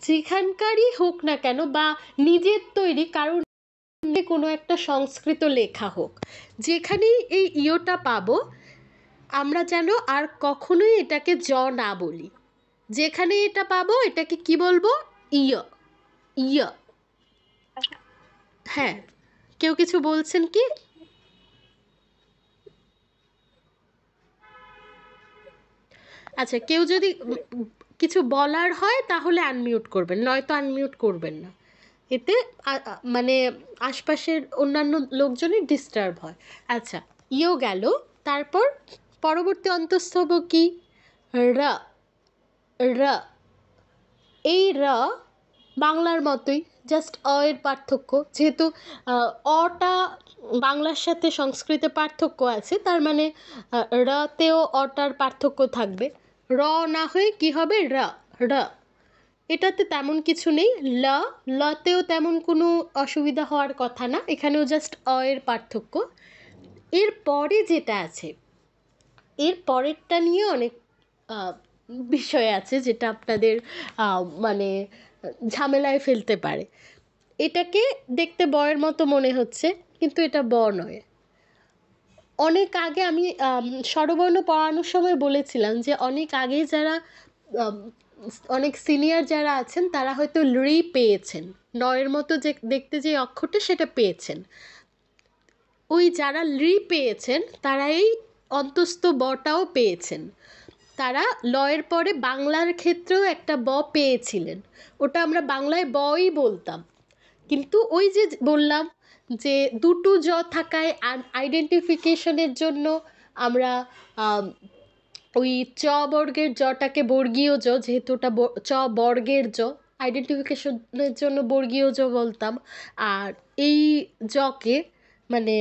যেখানকারই হোক না কেন, বা নিজের তৈরি কারণ কোনো একটা সংস্কৃত লেখা হোক, যেখানেই এই ইয়োটা পাবো আমরা যেন আর কখনোই এটাকে জ না বলি। যেখানে এটা পাবো এটাকে কি বলবো? ইয়, ইয়। হ্যাঁ, কেউ কিছু বলছেন কি? আচ্ছা, কেউ যদি কিছু বলার হয় তাহলে আনমিউট করবেন, নয়তো আনমিউট করবেন না। এতে মানে আশপাশের অন্যান্য লোকজনই ডিস্টার্ব হয়। আচ্ছা, ইও গেল। তারপর পরবর্তী অন্তঃস্থ হব কি? র, র। এই র বাংলার মতোই, জাস্ট অ এর পার্থক্য। যেহেতু অটা বাংলার সাথে সংস্কৃতে পার্থক্য আছে, তার মানে রতেও অটার পার্থক্য থাকবে। র না হয়ে কি হবে? র, র। এটাতে তেমন কিছু নেই। ল, লতেও তেমন কোনো অসুবিধা হওয়ার কথা না, এখানেও জাস্ট অ এর পার্থক্য। এর পরে যেটা আছে, এর পরেরটা নিয়ে অনেক বিষয় আছে, যেটা আপনাদের মানে ঝামেলায় ফেলতে পারে। এটাকে দেখতে বয়ের মতো মনে হচ্ছে, কিন্তু এটা ব নয়। অনেক আগে আমি স্বরবর্ণ পড়ানোর সময় বলেছিলাম যে অনেক আগে যারা অনেক সিনিয়র যারা আছেন তারা হয়তো রি পেয়েছেন, নয়ের মতো যে দেখতে যে অক্ষরটা সেটা পেয়েছেন। ওই যারা রি পেয়েছেন তারা এই অন্তস্থ বটাও পেয়েছেন। তারা লয়ের পরে বাংলার ক্ষেত্রেও একটা ব পেয়েছিলেন, ওটা আমরা বাংলায় বই বলতাম। কিন্তু ওই যে বললাম যে দুটো জ থাকায় আইডেন্টিফিকেশনের জন্য আমরা ওই চ বর্গের জটাকে বর্গীয় জ, যেহেতু ওটা চ বর্গের জ, আইডেন্টিফিকেশনের জন্য বর্গীয় জ বলতাম। আর এই জকে মানে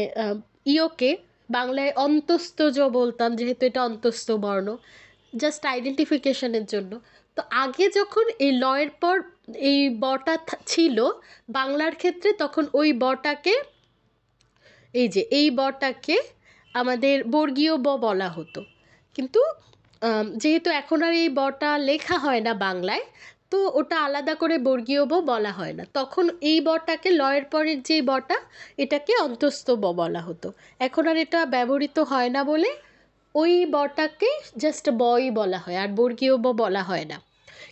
ইয়োকে বাংলায় অন্তস্থ জ বলতাম, যেহেতু এটা অন্তস্থ বর্ণ, জাস্ট আইডেন্টিফিকেশনের জন্য। তো আগে যখন এই লয়ের পর এই বটা ছিল বাংলার ক্ষেত্রে, তখন ওই বটাকে, এই যে এই বটাকে আমাদের বর্গীয় ব বলা হতো। কিন্তু যেহেতু এখন আর এই বটা লেখা হয় না বাংলায়, তো ওটা আলাদা করে বর্গীয় ব বলা হয় না। তখন এই বটাকে, লয়ের পরের যে বটা, এটাকে অন্তস্থ ব বলা হতো। এখন আর এটা ব্যবহৃত হয় না বলে ওই বটাকে জাস্ট বই বলা হয়, আর বর্গীয় ব বলা হয় না।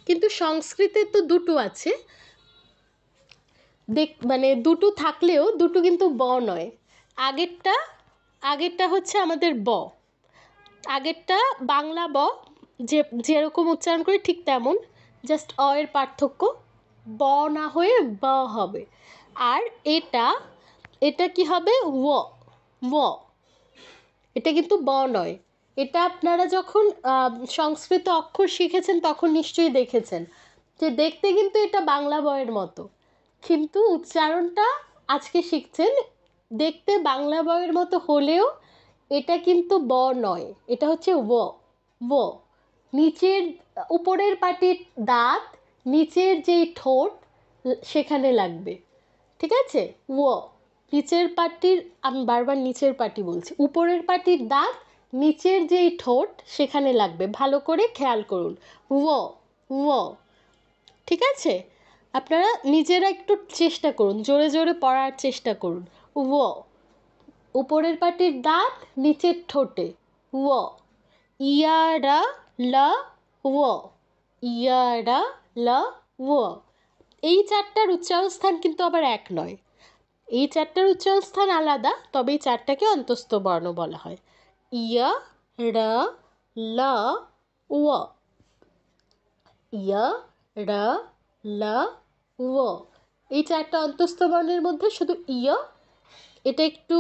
কিন্তু সংস্কৃতে তো দুটো আছে, মানে দুটো থাকলেও দুটো কিন্তু ব নয়। আগেরটা হচ্ছে আমাদের ব, আগেরটা বাংলা ব, যেরকম উচ্চারণ করি ঠিক তেমন, জাস্ট অ এর পার্থক্য, ব না হয়ে ব হবে। আর এটা কি হবে? ও, এটা কিন্তু ব নয়। এটা আপনারা যখন সংস্কৃত অক্ষর শিখেছেন তখন নিশ্চয়ই দেখেছেন যে দেখতে কিন্তু এটা বাংলা বয়ের মতো, কিন্তু উচ্চারণটা আজকে শিখছেন। দেখতে বাংলা বয়ের মতো হলেও এটা কিন্তু ব নয়, এটা হচ্ছে ও। নিচের উপরের পাটির দাঁত, নিচের যেই ঠোঁট সেখানে লাগবে। ঠিক আছে? ও নিচের পাটির, আমি বারবার নিচের পাটি বলছি, উপরের পাটির দাঁত, নিচের যেই ঠোঁট সেখানে লাগবে। ভালো করে খেয়াল করুন। ও, ঠিক আছে? আপনারা নিজেরা একটু চেষ্টা করুন, জোরে জোরে পড়ার চেষ্টা করুন। ও, উপরের পাটির দাঁত, নিচের ঠোঁটে ও। ইয়ারা লা ও, ইয়ারা লা ও। এই চারটার উচ্চারণস্থান কিন্তু আবার এক নয়, এই চারটার উচ্চারণস্থান আলাদা, তবে এই চারটাকে অন্তস্থ বর্ণ বলা হয়। ইয়া, রা, লা, ও, ইয়া, রা, ল, ও। এই চারটা অন্তস্থ বর্ণের মধ্যে শুধু ইয় এটা একটু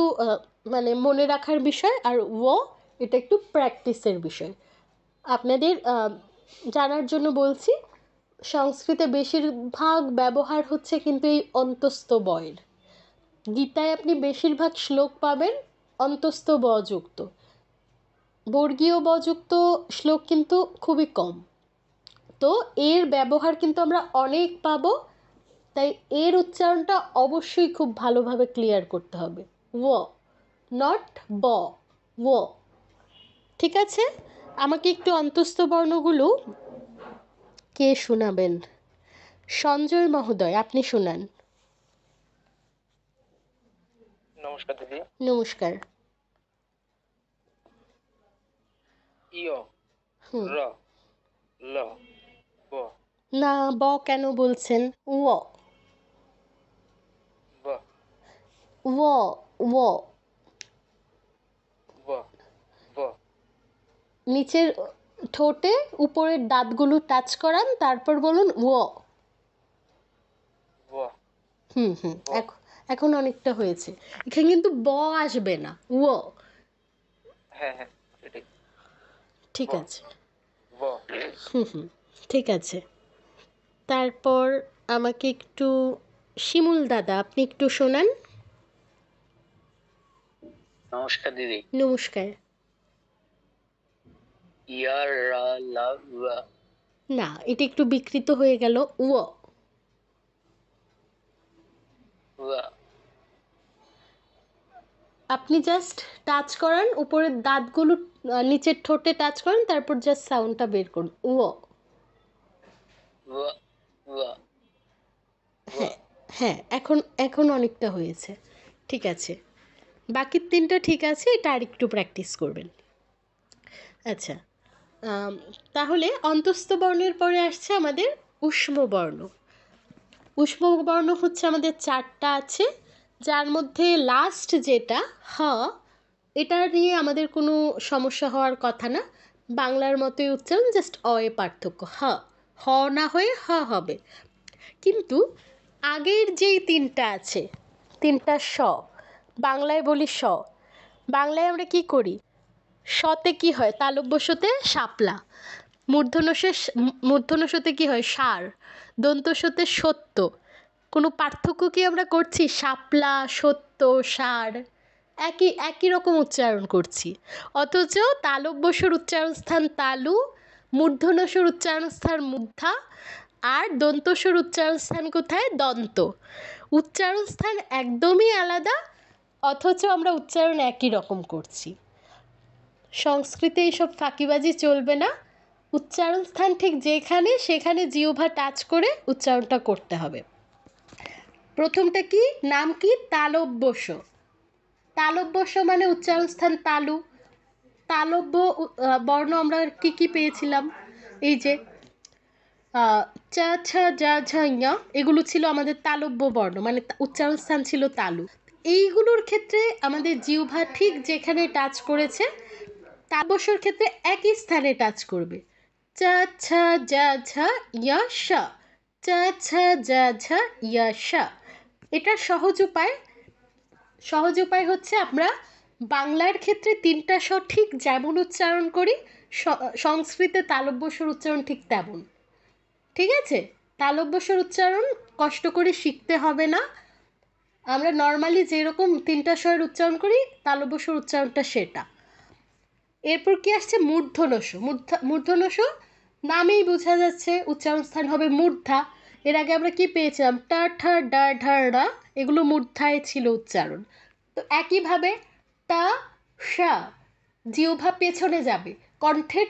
মানে মনে রাখার বিষয়, আর ও এটা একটু প্র্যাকটিসের বিষয়। আপনাদের জানার জন্য বলছি, সংস্কৃতে বেশিরভাগ ব্যবহার হচ্ছে কিন্তু এই অন্তস্থ বয়ের। গীতায় আপনি বেশিরভাগ শ্লোক পাবেন অন্তস্থ ব যুক্ত, বর্গীয় ব যুক্ত শ্লোক কিন্তু খুবই কম। তো এর ব্যবহার কিন্তু আমরা অনেক পাবো, তাই এর উচ্চারণটা অবশ্যই খুব ভালোভাবে ক্লিয়ার করতে হবে। ও, নট ব, ও। ঠিক আছে, আমাকে একটু অন্তস্থ বর্ণগুলো কে শোনাবেন? সঞ্জয় মহোদয়, আপনি শোনান। নমস্কার দিদি। নমস্কার। ইয়, হুম। র, ল, ব, না, ব কেন বলছেন? ও, ব, ও, ও। ব, ব, নিচের ঠোঁটে উপরের দাঁতগুলো টাচ করান, তারপর বলুন ও। ব। হুম হুম, এখন অনেকটা হয়েছে। এখানে কিন্তু ব আসবে না, ও। হ্যাঁ হ্যাঁ এটাই। ঠিক ব। আছে। ব। হুম হুম, ঠিক আছে। তারপর আমাকে একটু শিমুল দাদা, আপনি একটু শোনান। নমস্কার দিদি। নমস্কার। ইয়ার রা লা উয়া না, এটা একটু বিকৃত হয়ে গেল, ও। উয়া আপনি জাস্ট টাচ করান উপরের দাঁতগুলো, নিচের ঠোঁটে টাচ করেন, তারপর জাস্ট সাউন্ডটা বের করুন, ও। উয়া উয়া হ্যাঁ হ্যাঁ, এখন অনেকটা হয়েছে। ঠিক আছে, বাকি তিনটা ঠিক আছে, এটা আরেকটু প্র্যাকটিস করবেন। আচ্ছা, তাহলে অন্তস্থ বর্ণের পরে আসছে আমাদের উষ্ম বর্ণ। উষ্ম বর্ণ হচ্ছে আমাদের চারটা আছে, যার মধ্যে লাস্ট যেটা হ, এটা নিয়ে আমাদের কোনো সমস্যা হওয়ার কথা না। বাংলার মতোই উচ্চারণ, জাস্ট অয়ে পার্থক্য, হ, হ না হয়ে হ হবে। কিন্তু আগের যেই তিনটা আছে, তিনটা স, বাংলায় বলি স, বাংলায় আমরা কি করি? সতে কি হয়? তালব্যস্যতে শাপলা, মূর্ধন্যস্যতে কি হয়? সার, দন্তস্যতে সত্য। কোনো পার্থক্য কি আমরা করছি? শাপলা, সত্য, সার, একই একই রকম উচ্চারণ করছি। অথচ তালব্যস্যর উচ্চারণ স্থান তালু, মূর্ধন্যস্যর উচ্চারণ স্থান মূর্ধা, আর দন্তস্যর উচ্চারণ স্থান কোথায়? দন্ত। উচ্চারণ স্থান একদমই আলাদা, অথচ আমরা উচ্চারণ একই রকম করছি। সংস্কৃতে এইসব ফাঁকিবাজি চলবে না। উচ্চারণ স্থান ঠিক যেখানে, সেখানে জিহ্বা টাচ করে উচ্চারণটা করতে হবে। প্রথমটা কি, নাম কি? তালব্যস্য। তালব্যস্য মানে উচ্চারণ স্থান তালু। তালব্য বর্ণ আমরা কি কি পেয়েছিলাম? এই যে চ, ছ, জ, ঝ, ঞ, এগুলো ছিল আমাদের তালব্য বর্ণ, মানে উচ্চারণ স্থান ছিল তালু। এইগুলোর ক্ষেত্রে আমাদের জিহ্বা ঠিক যেখানে টাচ করেছে, তালব্যস্যর ক্ষেত্রে একই স্থানে টাচ করবে। চ, ছ, জ, ঝ, ঞ, স, চ, ছ, জ, ঝ, ঞ, স। এটার সহজ উপায় হচ্ছে, আমরা বাংলার ক্ষেত্রে তিনটা স ঠিক যেমন উচ্চারণ করি, সংস্কৃতে তালব্যস্যর উচ্চারণ ঠিক তেমন। ঠিক আছে, তালব্যস্যর উচ্চারণ কষ্ট করে শিখতে হবে না। আমরা নর্মালি যেরকম তিনটা স্বরের উচ্চারণ করি, তালব্যস্যর উচ্চারণটা সেটা। এরপর কি আসছে? মূর্ধন্যস্য। মূর্ধন্যস্য নামেই বোঝা যাচ্ছে, উচ্চারণ স্থান হবে মূর্ধা। এর আগে আমরা কি পেয়েছিলাম? ট, ঠ, ড, ঢ, ড়, এগুলো মূর্ধায় ছিল উচ্চারণ। তো একইভাবে টা, সা, জিহ্বা পেছনে যাবে, কণ্ঠের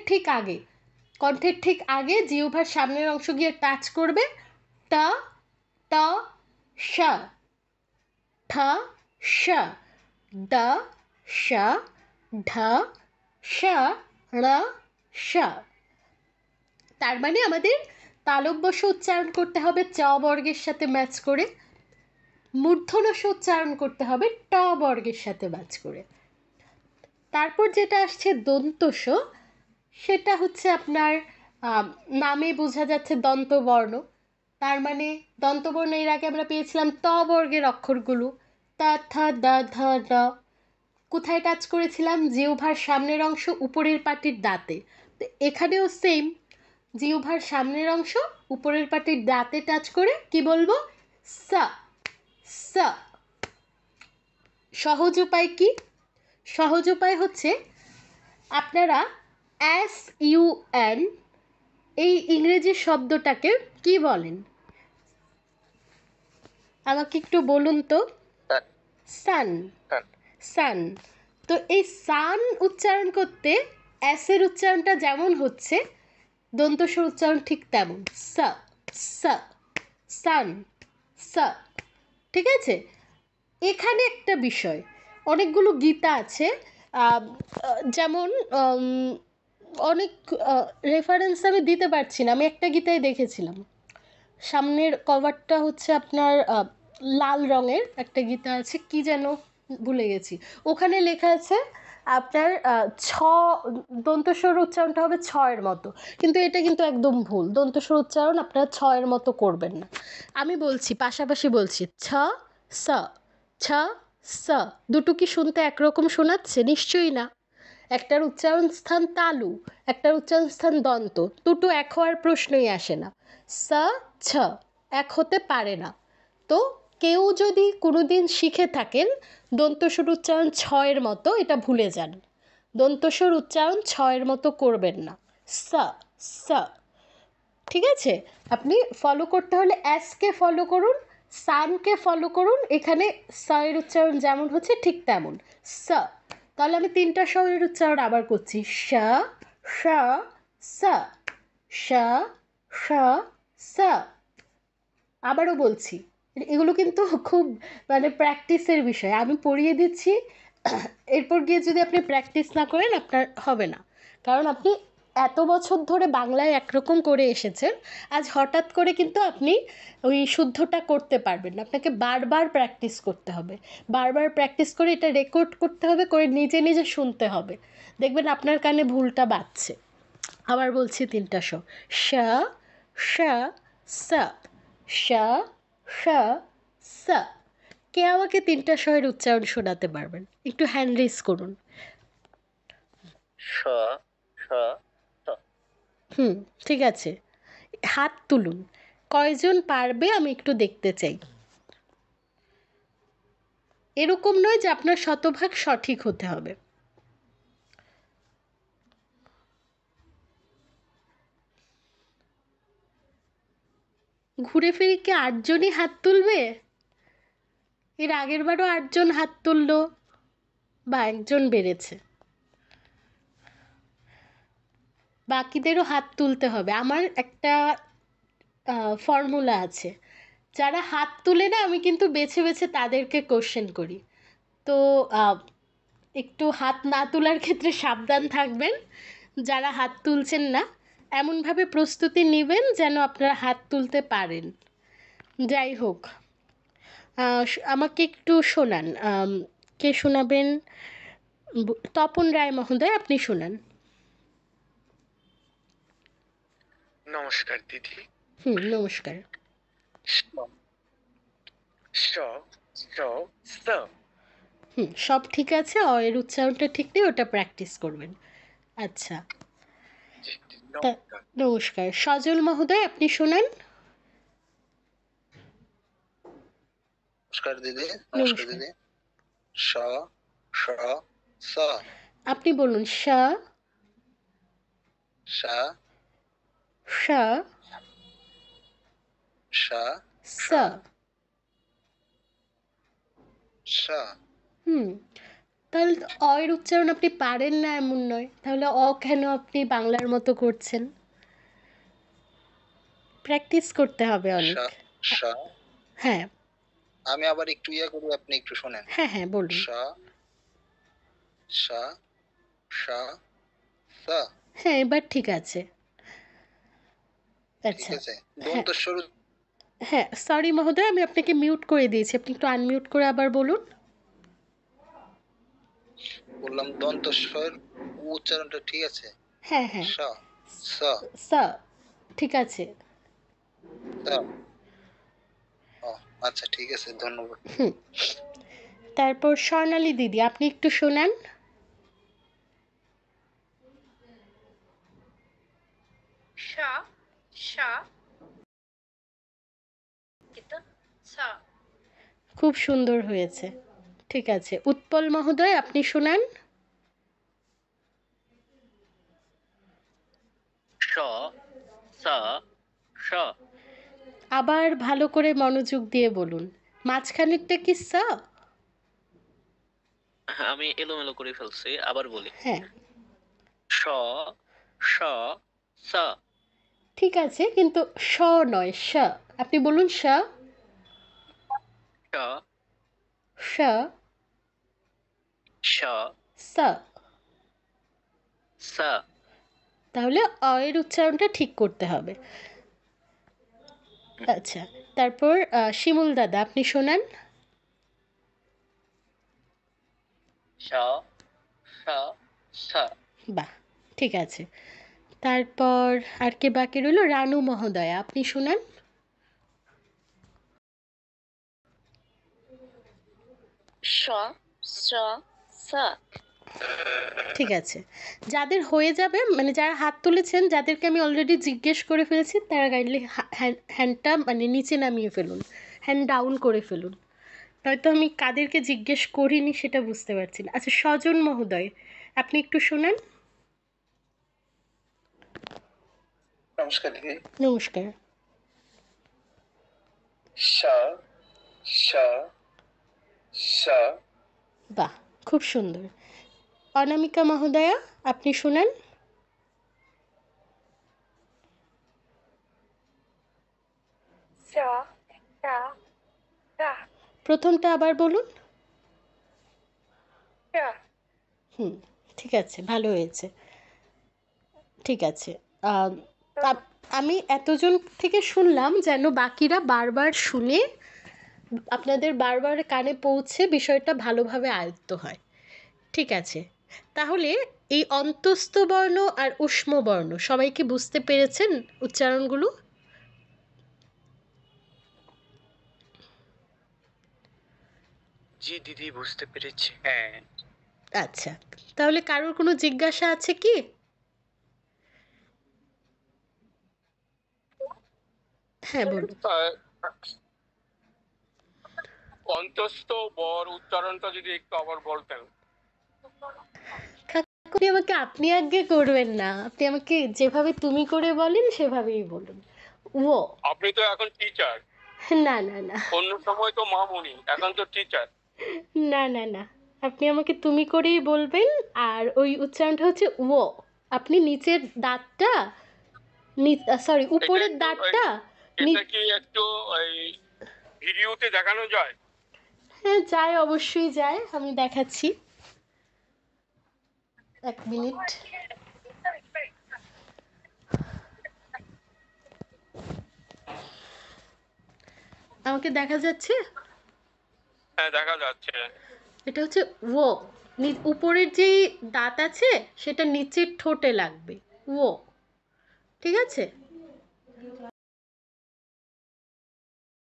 ঠিক আগে জিহ্বার সামনের অংশ গিয়ে টাচ করবে। ট, ট, সা, ঠ, সা, ড, সা, ঢ, সা, ড়, সা। তার মানে আমাদের তালব্যস্য উচ্চারণ করতে হবে চ বর্গের সাথে ম্যাচ করে, মূর্ধন্যস্য উচ্চারণ করতে হবে ট বর্গের সাথে ম্যাচ করে। তারপর যেটা আসছে দন্তস্য, সেটা হচ্ছে আপনার নামে বোঝা যাচ্ছে দন্তবর্ণ। তার মানে দন্তবর্ণ এর আগে আমরা পেয়েছিলাম ত বর্গের অক্ষরগুলো, তা থা দা ধা ড। কোথায় টাচ করেছিলাম? জিহ্বার সামনের অংশ উপরের পাটির দাঁতে। তো এখানেও সেম, জিহ্বার সামনের অংশ উপরের পাটির দাঁতে টাচ করে কি বলবো? সা। সা। সহজ উপায় কি? সহজ উপায় হচ্ছে আপনারা SUN এই ইংরেজি শব্দটাকে কি বলেন আমাকে একটু বলুন তো। Sun. সান। Sun. সান। তো এই সান উচ্চারণ করতে এর উচ্চারণটা যেমন হচ্ছে দন্তস্বর উচ্চারণ ঠিক তেমন, সা সা সান সা। ঠিক আছে? এখানে একটা বিষয়, অনেকগুলো গীতা আছে, যেমন অনেক রেফারেন্স আমি দিতে পারছি না, আমি একটা গীতায় দেখেছিলাম, সামনের কভারটা হচ্ছে আপনার লাল রঙের একটা গীতা আছে, কি যেন ভুলে গেছি, ওখানে লেখা আছে আপনার ছ দন্তস্বর উচ্চারণটা হবে ছয়ের মতো, কিন্তু এটা কিন্তু একদম ভুল, দন্তস্বর উচ্চারণ আপনারা ছয়ের মতো করবেন না। আমি বলছি, পাশাপাশি বলছি, ছ স, ছ স। দুটো কি শুনতে একরকম শোনাচ্ছে? নিশ্চয়ই না। একটার উচ্চারণ স্থান তালু, একটার উচ্চারণ স্থান দন্ত, দুটো এক হওয়ার প্রশ্নই আসে না। স ছ এক হতে পারে না। তো কেউ যদি কোনোদিন শিখে থাকেন দন্তস্বর উচ্চারণ ছয়ের মতো, এটা ভুলে যান, দন্তস্বর উচ্চারণ ছয়ের মতো করবেন না, স স। ঠিক আছে? আপনি ফলো করতে হলে এসকে ফলো করুন, সানকে ফলো করুন, এখানে স এর উচ্চারণ যেমন হচ্ছে ঠিক তেমন, স। তাহলে আমি তিনটা স্বরের উচ্চারণ আবার করছি, স স স, স স স। আবারও বলছি, এগুলো কিন্তু খুব মানে প্র্যাকটিসের বিষয়, আমি পড়িয়ে দিচ্ছি, এরপর গিয়ে যদি আপনি প্র্যাকটিস না করেন আপনার হবে না। কারণ আপনি এত বছর ধরে বাংলায় একরকম করে এসেছেন, আজ হঠাৎ করে কিন্তু আপনি ওই শুদ্ধটা করতে পারবেন না, আপনাকে বারবার প্র্যাকটিস করতে হবে, বারবার প্র্যাকটিস করে এটা রেকর্ড করতে হবে, করে নিজে নিজে শুনতে হবে, দেখবেন আপনার কানে ভুলটা বাজছে। আবার বলছি তিনটা স, স স স, স স স। কে আমাকে তিনটা স্বরের উচ্চারণ শোনাতে পারবেন? একটু হ্যান্ড রেজ করুন। স স স। ঠিক আছে, হাত তুলুন, কয়জন পারবে আমি একটু দেখতে চাই। এরকম নয় যে আপনার শতভাগ সঠিক হতে হবে। ঘুরে ফিরে কি 8জনই হাত তুলবে? এর আগের বারও 8জন হাত তুললো, বা একজন বেড়েছে, বাকিদেরও হাত তুলতে হবে। আমার একটা ফর্মুলা আছে, যারা হাত তুলে না আমি কিন্তু বেছে বেছে তাদেরকে কোশ্চেন করি। তো একটু হাত না তোলার ক্ষেত্রে সাবধান থাকবেন, যারা হাত তুলছেন না এমনভাবে প্রস্তুতি নেবেন যেন আপনারা হাত তুলতে পারেন। যাই হোক, আমাকে একটু শোনান, কে শোনাবেন? তপন রায় মহোদয়, আপনি শোনান। নমস্কার দিদি। নমস্কার। স স স স। সব ঠিক আছে, অ এর উচ্চারণটা ঠিক নেই, ওটা প্র্যাকটিস করবেন। আচ্ছা, নমস্কার। নমস্কার। সজল মহোদয়, আপনি শোনান। নমস্কার দিদি। নমস্কার নমস্কার। দিদি। স স স। আপনি বলুন, স সা স সা স। সা। তাহলে তো অ এর উচ্চারণ আপনি পারেন না এমন নয়, তাহলে অ কেন আপনি বাংলার মতো করছেন? প্র্যাকটিস করতে হবে অনেক। সা। হ্যাঁ আমি আবার একটু করি, আপনি একটু শোনেন। হ্যাঁ হ্যাঁ বলুন। সা সা সা সা। হ্যাঁ, এবার ঠিক আছে। ঠিক আচ্ছা, আছে। দন্তস্বর। হ্যাঁ সরি মহোদয়, আমি আপনাকে মিউট করে দিয়েছি, আপনি একটু আনমিউট করে আবার বলুন। বললাম দন্তস্বর উচ্চারণটা ঠিক আছে? হ্যাঁ হ্যাঁ, সা সা স ঠিক আছে। সা। আচ্ছা ঠিক আছে, ধন্যবাদ। হুম। তারপর স্বর্ণালী দিদি, আপনি একটু শোনান। sha sha kita sa খুব সুন্দর হয়েছে। ঠিক আছে, উৎপল মহোদয় আপনি শোনান। স সা স। আবার ভালো করে মনোযোগ দিয়ে বলুন, মাঝখানেরটা কি সা? আমি এলোমেলো করে ফেলছি, আবার বলি। হ্যাঁ স স সা। ঠিক আছে, কিন্তু স নয়, স। আপনি বলুন স স স স সা। সা। তাহলে অ এর উচ্চারণটা ঠিক করতে হবে। আচ্ছা, তারপর শিমুল দাদা আপনি শোনান। স স সা। বাহ, ঠিক আছে। তারপর আর কে বাকি রইল? রানু মহোদয়া আপনি শোনান। sha sha sa ঠিক আছে, যাদের হয়ে যাবে, মানে যারা হাত তুলেছেন, যাদেরকে আমি অলরেডি জিজ্ঞেস করে ফেলেছি, তারা কাইন্ডলি হ্যান্ডটা মানে নিচে নামিয়ে ফেলুন, হ্যান্ড ডাউন করে ফেলুন। নয়তো আমি কাদেরকে জিজ্ঞেস করিনি সেটা বুঝতে পারছি না। আচ্ছা, স্বজন মহোদয় আপনি একটু শোনান। নমস্কার দিদি। নমস্কার। সা সা সা। বাহ, খুব সুন্দর। অনামিকা মহোদয়া আপনি শোনান। sha sha sa প্রথমটা আবার বলুন। sha হুম, ঠিক আছে, ভালো হয়েছে। ঠিক আছে, আমি এতজন থেকে শুনলাম, যেন বাকিরা বারবার শুনে আপনাদের বারবার কানে পৌঁছে বিষয়টা ভালোভাবে আয়ত্ত হয়। ঠিক আছে, তাহলে এই অন্তস্থ বর্ণ আর ঊষ্ম বর্ণ সবাই কি বুঝতে পেরেছেন উচ্চারণগুলো? জি দিদি, বুঝতে পেরেছি। হ্যাঁ। আচ্ছা, তাহলে কারোর কোনো জিজ্ঞাসা আছে কি? হ্যাঁ বলুন। অন্তস্থ বর উচ্চারণটা যদি একটু আবার বলতেন। আপনি আমাকে আপনি আজ্ঞে করবেন না, আপনি আমাকে যেভাবে তুমি করে বলেন সেভাবেই বলুন। ও আপনি তো এখন টিচার, না না না অন্য সময় তো মামুনি, এখন তো টিচার। না না না, আপনি আমাকে তুমি করেই বলবেন। আর ওই উচ্চারণটা হচ্ছে ও। আপনি নিচের দাঁতটা, সরি উপরের দাঁতটা এটা কি একটু ওই ভিডিওতে দেখানো যায়? হ্যাঁ যায়, অবশ্যই যায়, আমি দেখাচ্ছি, এক মিনিট। আমাকে দেখা যাচ্ছে? হ্যাঁ দেখা যাচ্ছে। এটা হচ্ছে ও। উপরের যেই দাঁত আছে সেটা নিচের ঠোঁটে লাগবে, ও। ঠিক আছে,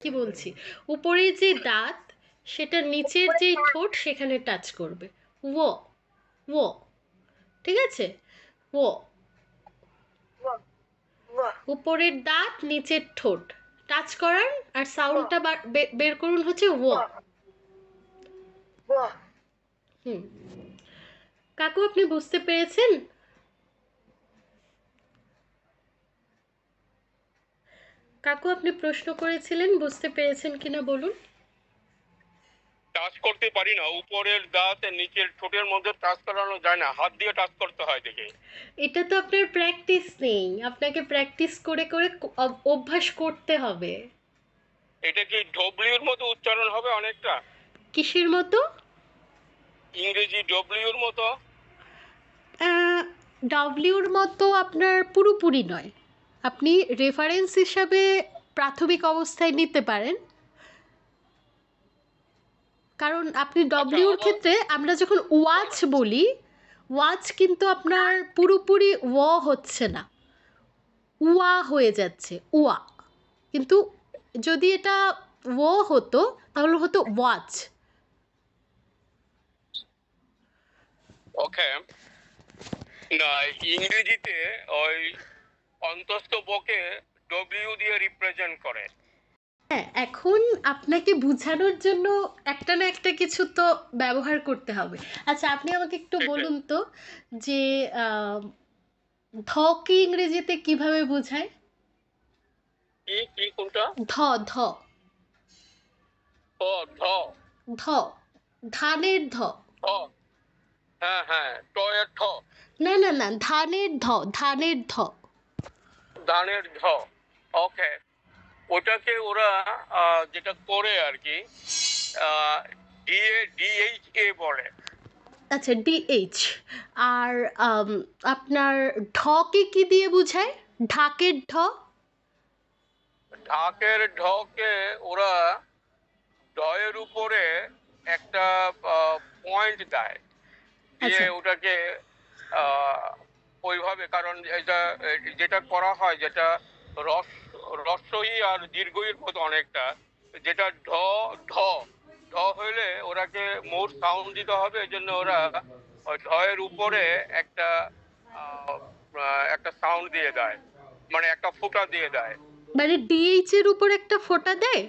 কি বলছি, উপরের যে দাঁত সেটা নিচের যে ঠোঁট সেখানে টাচ করবে, ও ও। ঠিক আছে, ও। উপরের দাঁত নিচের ঠোঁট টাচ করার, আর সাউন্ডটা বের করুন হচ্ছে ও। হুম, কাকু আপনি বুঝতে পেরেছেন? কাকু আপনি প্রশ্ন করেছিলেন, বুঝতে পেরেছেন কিনা বলুন। টাচ করতে পারি না, উপরের দাঁত নিচের ঠোঁটের মধ্যে টাচ করানো যায় না, হাত দিয়ে টাচ করতে হয় দেখে। এটা তো আপনার প্র্যাকটিস নেই, আপনাকে প্র্যাকটিস করে করে অভ্যাস করতে হবে। এটা কি ডব্লিউর মতো উচ্চারণ হবে অনেকটা? কিসের মতো? ইংরেজি ডব্লিউর মতো। ডব্লিউর মতো আপনার পুরোপুরি নয়, আপনি রেফারেন্স হিসাবে প্রাথমিক অবস্থায় নিতে পারেন। কারণ আপনি ডব্লিউর ক্ষেত্রে আমরা যখন ওয়াচ বলি, ওয়াচ কিন্তু আপনার পুরোপুরি ও হচ্ছে না, উয়া হয়ে যাচ্ছে, উয়া। কিন্তু যদি এটা ও হতো তাহলে হতো ওয়াচ। ওকে, না ইংরেজিতে ওই অন্তস্থ বকে ডব্লিউ দিয়ে রিপ্রেজেন্ট করে। হ্যাঁ, এখন আপনাকে বোঝানোর জন্য একটা না একটা কিছু তো ব্যবহার করতে হবে। আচ্ছা, আপনি আমাকে একটু বলুন তো যে ধকে ইংরেজিতে কিভাবে বোঝায়? কি কি কোনটা? ধ ধ ও ধ ধ ধানের ধ। ধ, হ্যাঁ হ্যাঁ, ট এর ঠ, না না না, ধানের ধ, ধানের ধ। দানের ধ। ওকে, ওটাকে ওরা যেটা করে আর কি ডিএইচ বলে। আচ্ছা, ডিএইচ। আর আপনার ঢকে কি দিয়ে বোঝায়? ঢাকের ঢ। ঢাকের ঢকে ওরা ঢয়ের উপরে একটা পয়েন্ট দেয়, দিয়ে আচ্ছা। ওটাকে ওইভাবে, কারণ এটা যেটা করা হয়, যেটা রস্বই আর দীর্ঘইর মতো অনেকটা, যেটা ঢ ঢ ঢ হইলে ওরাকে মোর সাউন্ড দিতে হবে, এই জন্য ওরা ওই ঢয়ের উপরে একটা একটা সাউন্ড দিয়ে দেয়, মানে একটা ফোঁটা দিয়ে দেয়। মানে ডিএইচ এর উপর একটা ফোঁটা দেয়।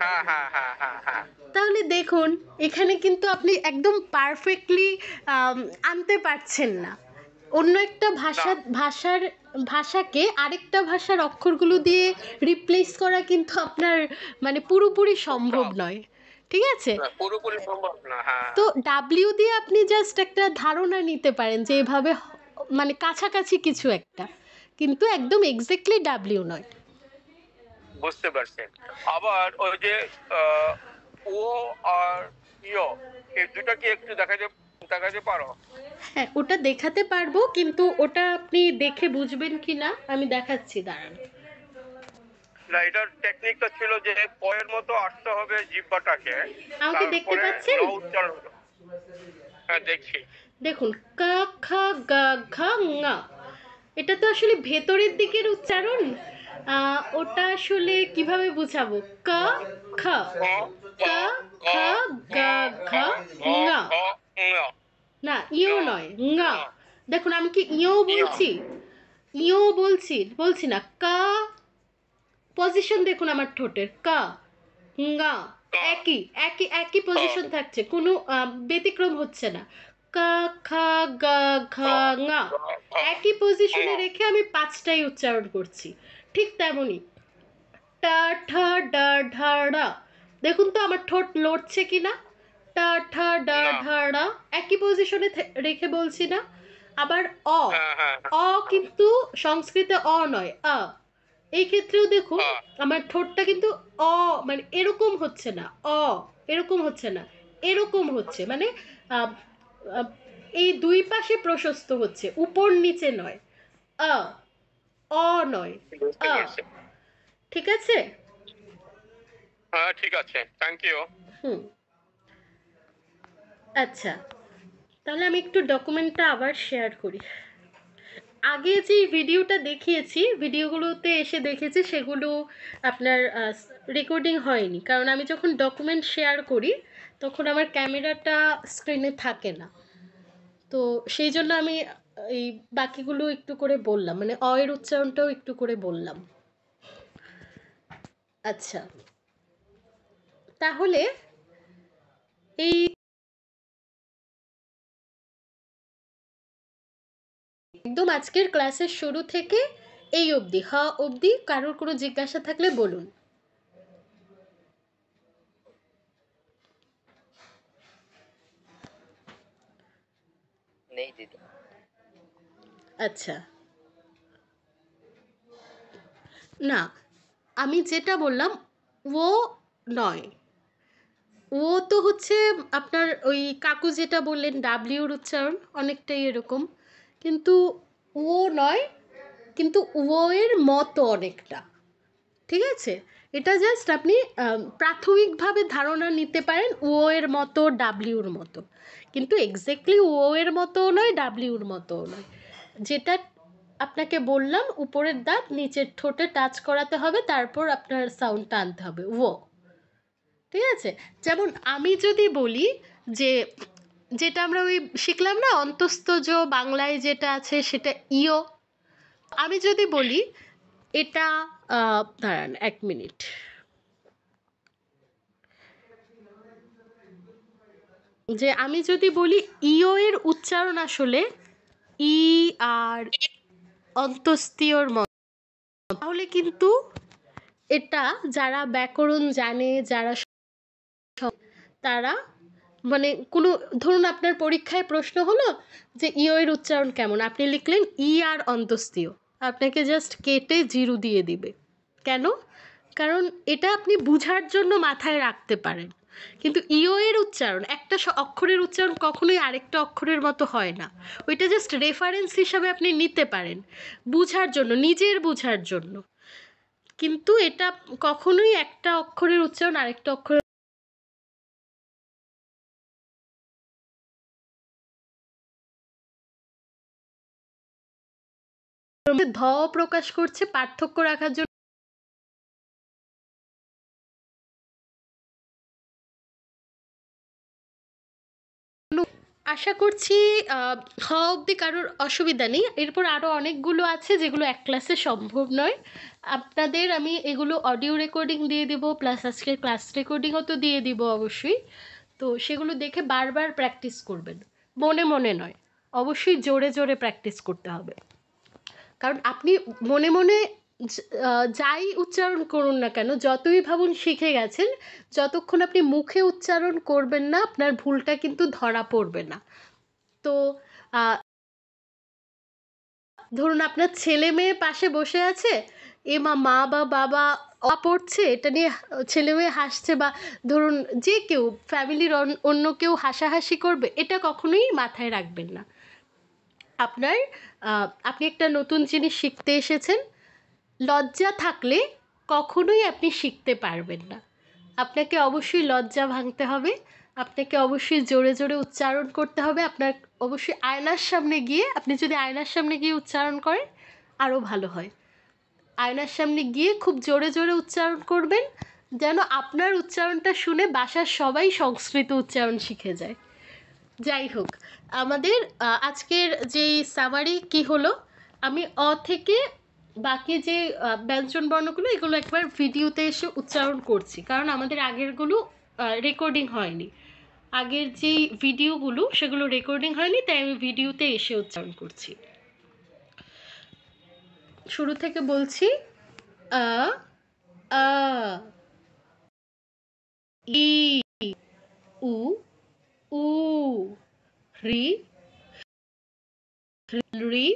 হ্যাঁ হ্যাঁ হ্যাঁ হ্যাঁ হ্যাঁ। তাহলে দেখুন, এখানে কিন্তু আপনি একদম পারফেক্টলি আনতে পারছেন না। অন্য একটা ভাষাকে আরেকটা ভাষার অক্ষরগুলো দিয়ে রিপ্লেস করা কিন্তু আপনার মানে পুরোপুরি সম্ভব নয়, ঠিক আছে? পুরোপুরি সম্ভব না। হ্যাঁ, তো ডাব্লিউ দিয়ে আপনি জাস্ট একটা ধারণা নিতে পারেন যে এভাবে মানে কাছাকাছি কিছু একটা, কিন্তু একদম এক্স্যাক্টলি ডাব্লিউ নয়। বুঝতে পারছেন। আবার ওই যে ও আর ইয়, এই দুটাকে একটু দেখাতে পারো? হ্যাঁ, ওটা দেখাতে পারবো, কিন্তু ওটা আপনি দেখে বুঝবেন কি না আমি দেখাচ্ছি, দাঁড়ান। না, এটার টেকনিকটা ছিল যে পয়ের মতো আসতে হবে জিহ্বাটাকে, আমাকে দেখতে পাচ্ছেন? উচ্চারণ। হ্যাঁ, দেখছি। দেখুন, কা খা গা ঘা ngা, এটা তো আসলে ভেতরের দিকের উচ্চারণ। ওটা আসলে কিভাবে বুঝাবো? কা খা, কা খা গা ঘা ngা, না ইও নয়, ngা। দেখুন, আমি কি ইও বলছি? ইও বলছি না। কা, পজিশন দেখুন আমার ঠোঁটের, কা ngা, একই একই একই পজিশন থাকছে, কোনো ব্যতিক্রম হচ্ছে না। কা খা গা ঘা ngা, একই পজিশনে রেখে আমি পাঁচটাই উচ্চারণ করছি। ঠিক তেমনই টা ঠা ডা ঢা ড়া, দেখুন তো আমার ঠোঁট লড়ছে কিনা। টা ঠা ডা ঢা ড়া, একই পজিশনে রেখে বলছি না। আবার অ কিন্তু সংস্কৃতে অ নয়, আ। এই ক্ষেত্রেও দেখুন আমার ঠোঁটটা কিন্তু অ মানে এরকম হচ্ছে না, অ এরকম হচ্ছে না, এরকম হচ্ছে, মানে এই দুই পাশে প্রশস্ত হচ্ছে, উপর নিচে নয়, আ, অ নয়, আ। ঠিক আছে? হ্যাঁ, ঠিক আছে, থ্যাংক ইউ। আচ্ছা, তাহলে আমি একটু ডকুমেন্টটা আবার শেয়ার করি। আগে যে ভিডিওটা দেখিয়েছি, ভিডিওগুলোতে এসে দেখেছি সেগুলো আপনার রেকর্ডিং হয়নি, কারণ আমি যখন ডকুমেন্ট শেয়ার করি তখন আমার ক্যামেরাটা স্ক্রিনে থাকে না। তো সেই জন্য আমি এই বাকিগুলো একটু করে বললাম, মানে অয়ের উচ্চারণটাও একটু করে বললাম। আচ্ছা, তাহলে এই একদম আজকের ক্লাসের শুরু থেকে এই অবধি, হ অবধি কারোর কোনো জিজ্ঞাসা থাকলে বলুন। নেই দিদি। আচ্ছা, না আমি যেটা বললাম ও নয়, ও তো হচ্ছে আপনার ওই কাকু যেটা বললেন ডাব্লিউর উচ্চারণ অনেকটাই এরকম, কিন্তু ও নয়, কিন্তু ও এর মতো অনেকটা, ঠিক আছে? এটা জাস্ট আপনি প্রাথমিকভাবে ধারণা নিতে পারেন ও এর মতো, ডাব্লিউর মতো, কিন্তু এক্স্যাক্টলি ও এর মতো নয়, ডাব্লিউর মতো নয়। যেটা আপনাকে বললাম উপরের দাঁত নিচের ঠোঁটে টাচ করাতে হবে, তারপর আপনার সাউন্ডটা আনতে হবে ও। ঠিক আছে? যেমন আমি যদি বলি যে, যেটা আমরা ওই শিখলাম না অন্তস্তজ বাংলায় যেটা আছে সেটা ইও, আমি যদি বলি এটা দাঁড়ান 1 মিনিট, যে আমি যদি বলি ইও এর উচ্চারণ আসলে ই আর অন্তস্তীয়র মতো, তাহলে কিন্তু এটা যারা ব্যাকরণ জানে, যারা তারা মানে কোনো, ধরুন আপনার পরীক্ষায় প্রশ্ন হলো যে ইও এর উচ্চারণ কেমন, আপনি লিখলেন ই আর অন্তস্তীয়, আপনাকে জাস্ট কেটে জিরো দিয়ে দিবে। কেন? কারণ এটা আপনি বুঝার জন্য মাথায় রাখতে পারেন, কিন্তু ইও এর উচ্চারণ একটা অক্ষরের উচ্চারণ কখনোই আরেকটা অক্ষরের মতো হয় না, ওইটা জাস্ট রেফারেন্স হিসাবে আপনি নিতে পারেন বুঝার জন্য, নিজের বুঝার জন্য, কিন্তু এটা কখনোই একটা অক্ষরের উচ্চারণ আরেকটা অক্ষরের ধ প্রকাশ করছে পার্থক্য রাখার জন্য। আশা করছি হ অবধি কারোর অসুবিধা নেই। এরপর আরও অনেকগুলো আছে যেগুলো এক ক্লাসে সম্ভব নয়। আপনাদের আমি এগুলো অডিও রেকর্ডিং দিয়ে দেবো, প্লাস আজকের ক্লাস রেকর্ডিংও তো দিয়ে দিব অবশ্যই। তো সেগুলো দেখে বারবার প্র্যাকটিস করবেন, মনে মনে নয়, অবশ্যই জোরে জোরে প্র্যাকটিস করতে হবে। কারণ আপনি মনে মনে যাই উচ্চারণ করুন না কেন, যতই ভাবুন শিখে গেছেন, যতক্ষণ আপনি মুখে উচ্চারণ করবেন না আপনার ভুলটা কিন্তু ধরা পড়বে না। তো ধরুন আপনার ছেলে মেয়ে পাশে বসে আছে, মা বা বাবা পড়ছে, এটা নিয়ে ছেলে মেয়ে হাসছে, বা ধরুন যে কেউ ফ্যামিলির অন্য কেউ হাসাহাসি করবে, এটা কখনোই মাথায় রাখবেন না। আপনি একটা নতুন জিনিস শিখতে এসেছেন, লজ্জা থাকলে কখনোই আপনি শিখতে পারবেন না। আপনাকে অবশ্যই লজ্জা ভাঙতে হবে, আপনাকে অবশ্যই জোরে জোরে উচ্চারণ করতে হবে। আপনার অবশ্যই আয়নার সামনে গিয়ে, আপনি যদি আয়নার সামনে গিয়ে উচ্চারণ করেন আরও ভালো হয়। আয়নার সামনে গিয়ে খুব জোরে জোরে উচ্চারণ করবেন, যেন আপনার উচ্চারণটা শুনে বাসার সবাই সংস্কৃত উচ্চারণ শিখে যায়। যাই হোক, আমাদের আজকের যেই সামারি কি হলো, আমি অ থেকে বাকি যে ব্যঞ্জন বর্ণগুলো এগুলো একবার ভিডিওতে এসে উচ্চারণ করছি, কারণ আমাদের আগেরগুলো রেকর্ডিং হয়নি, আগের যেই ভিডিওগুলো সেগুলো রেকর্ডিং হয়নি, তাই আমি ভিডিওতে এসে উচ্চারণ করছি। শুরু থেকে বলছি, আ আ ই উ উ রি রি,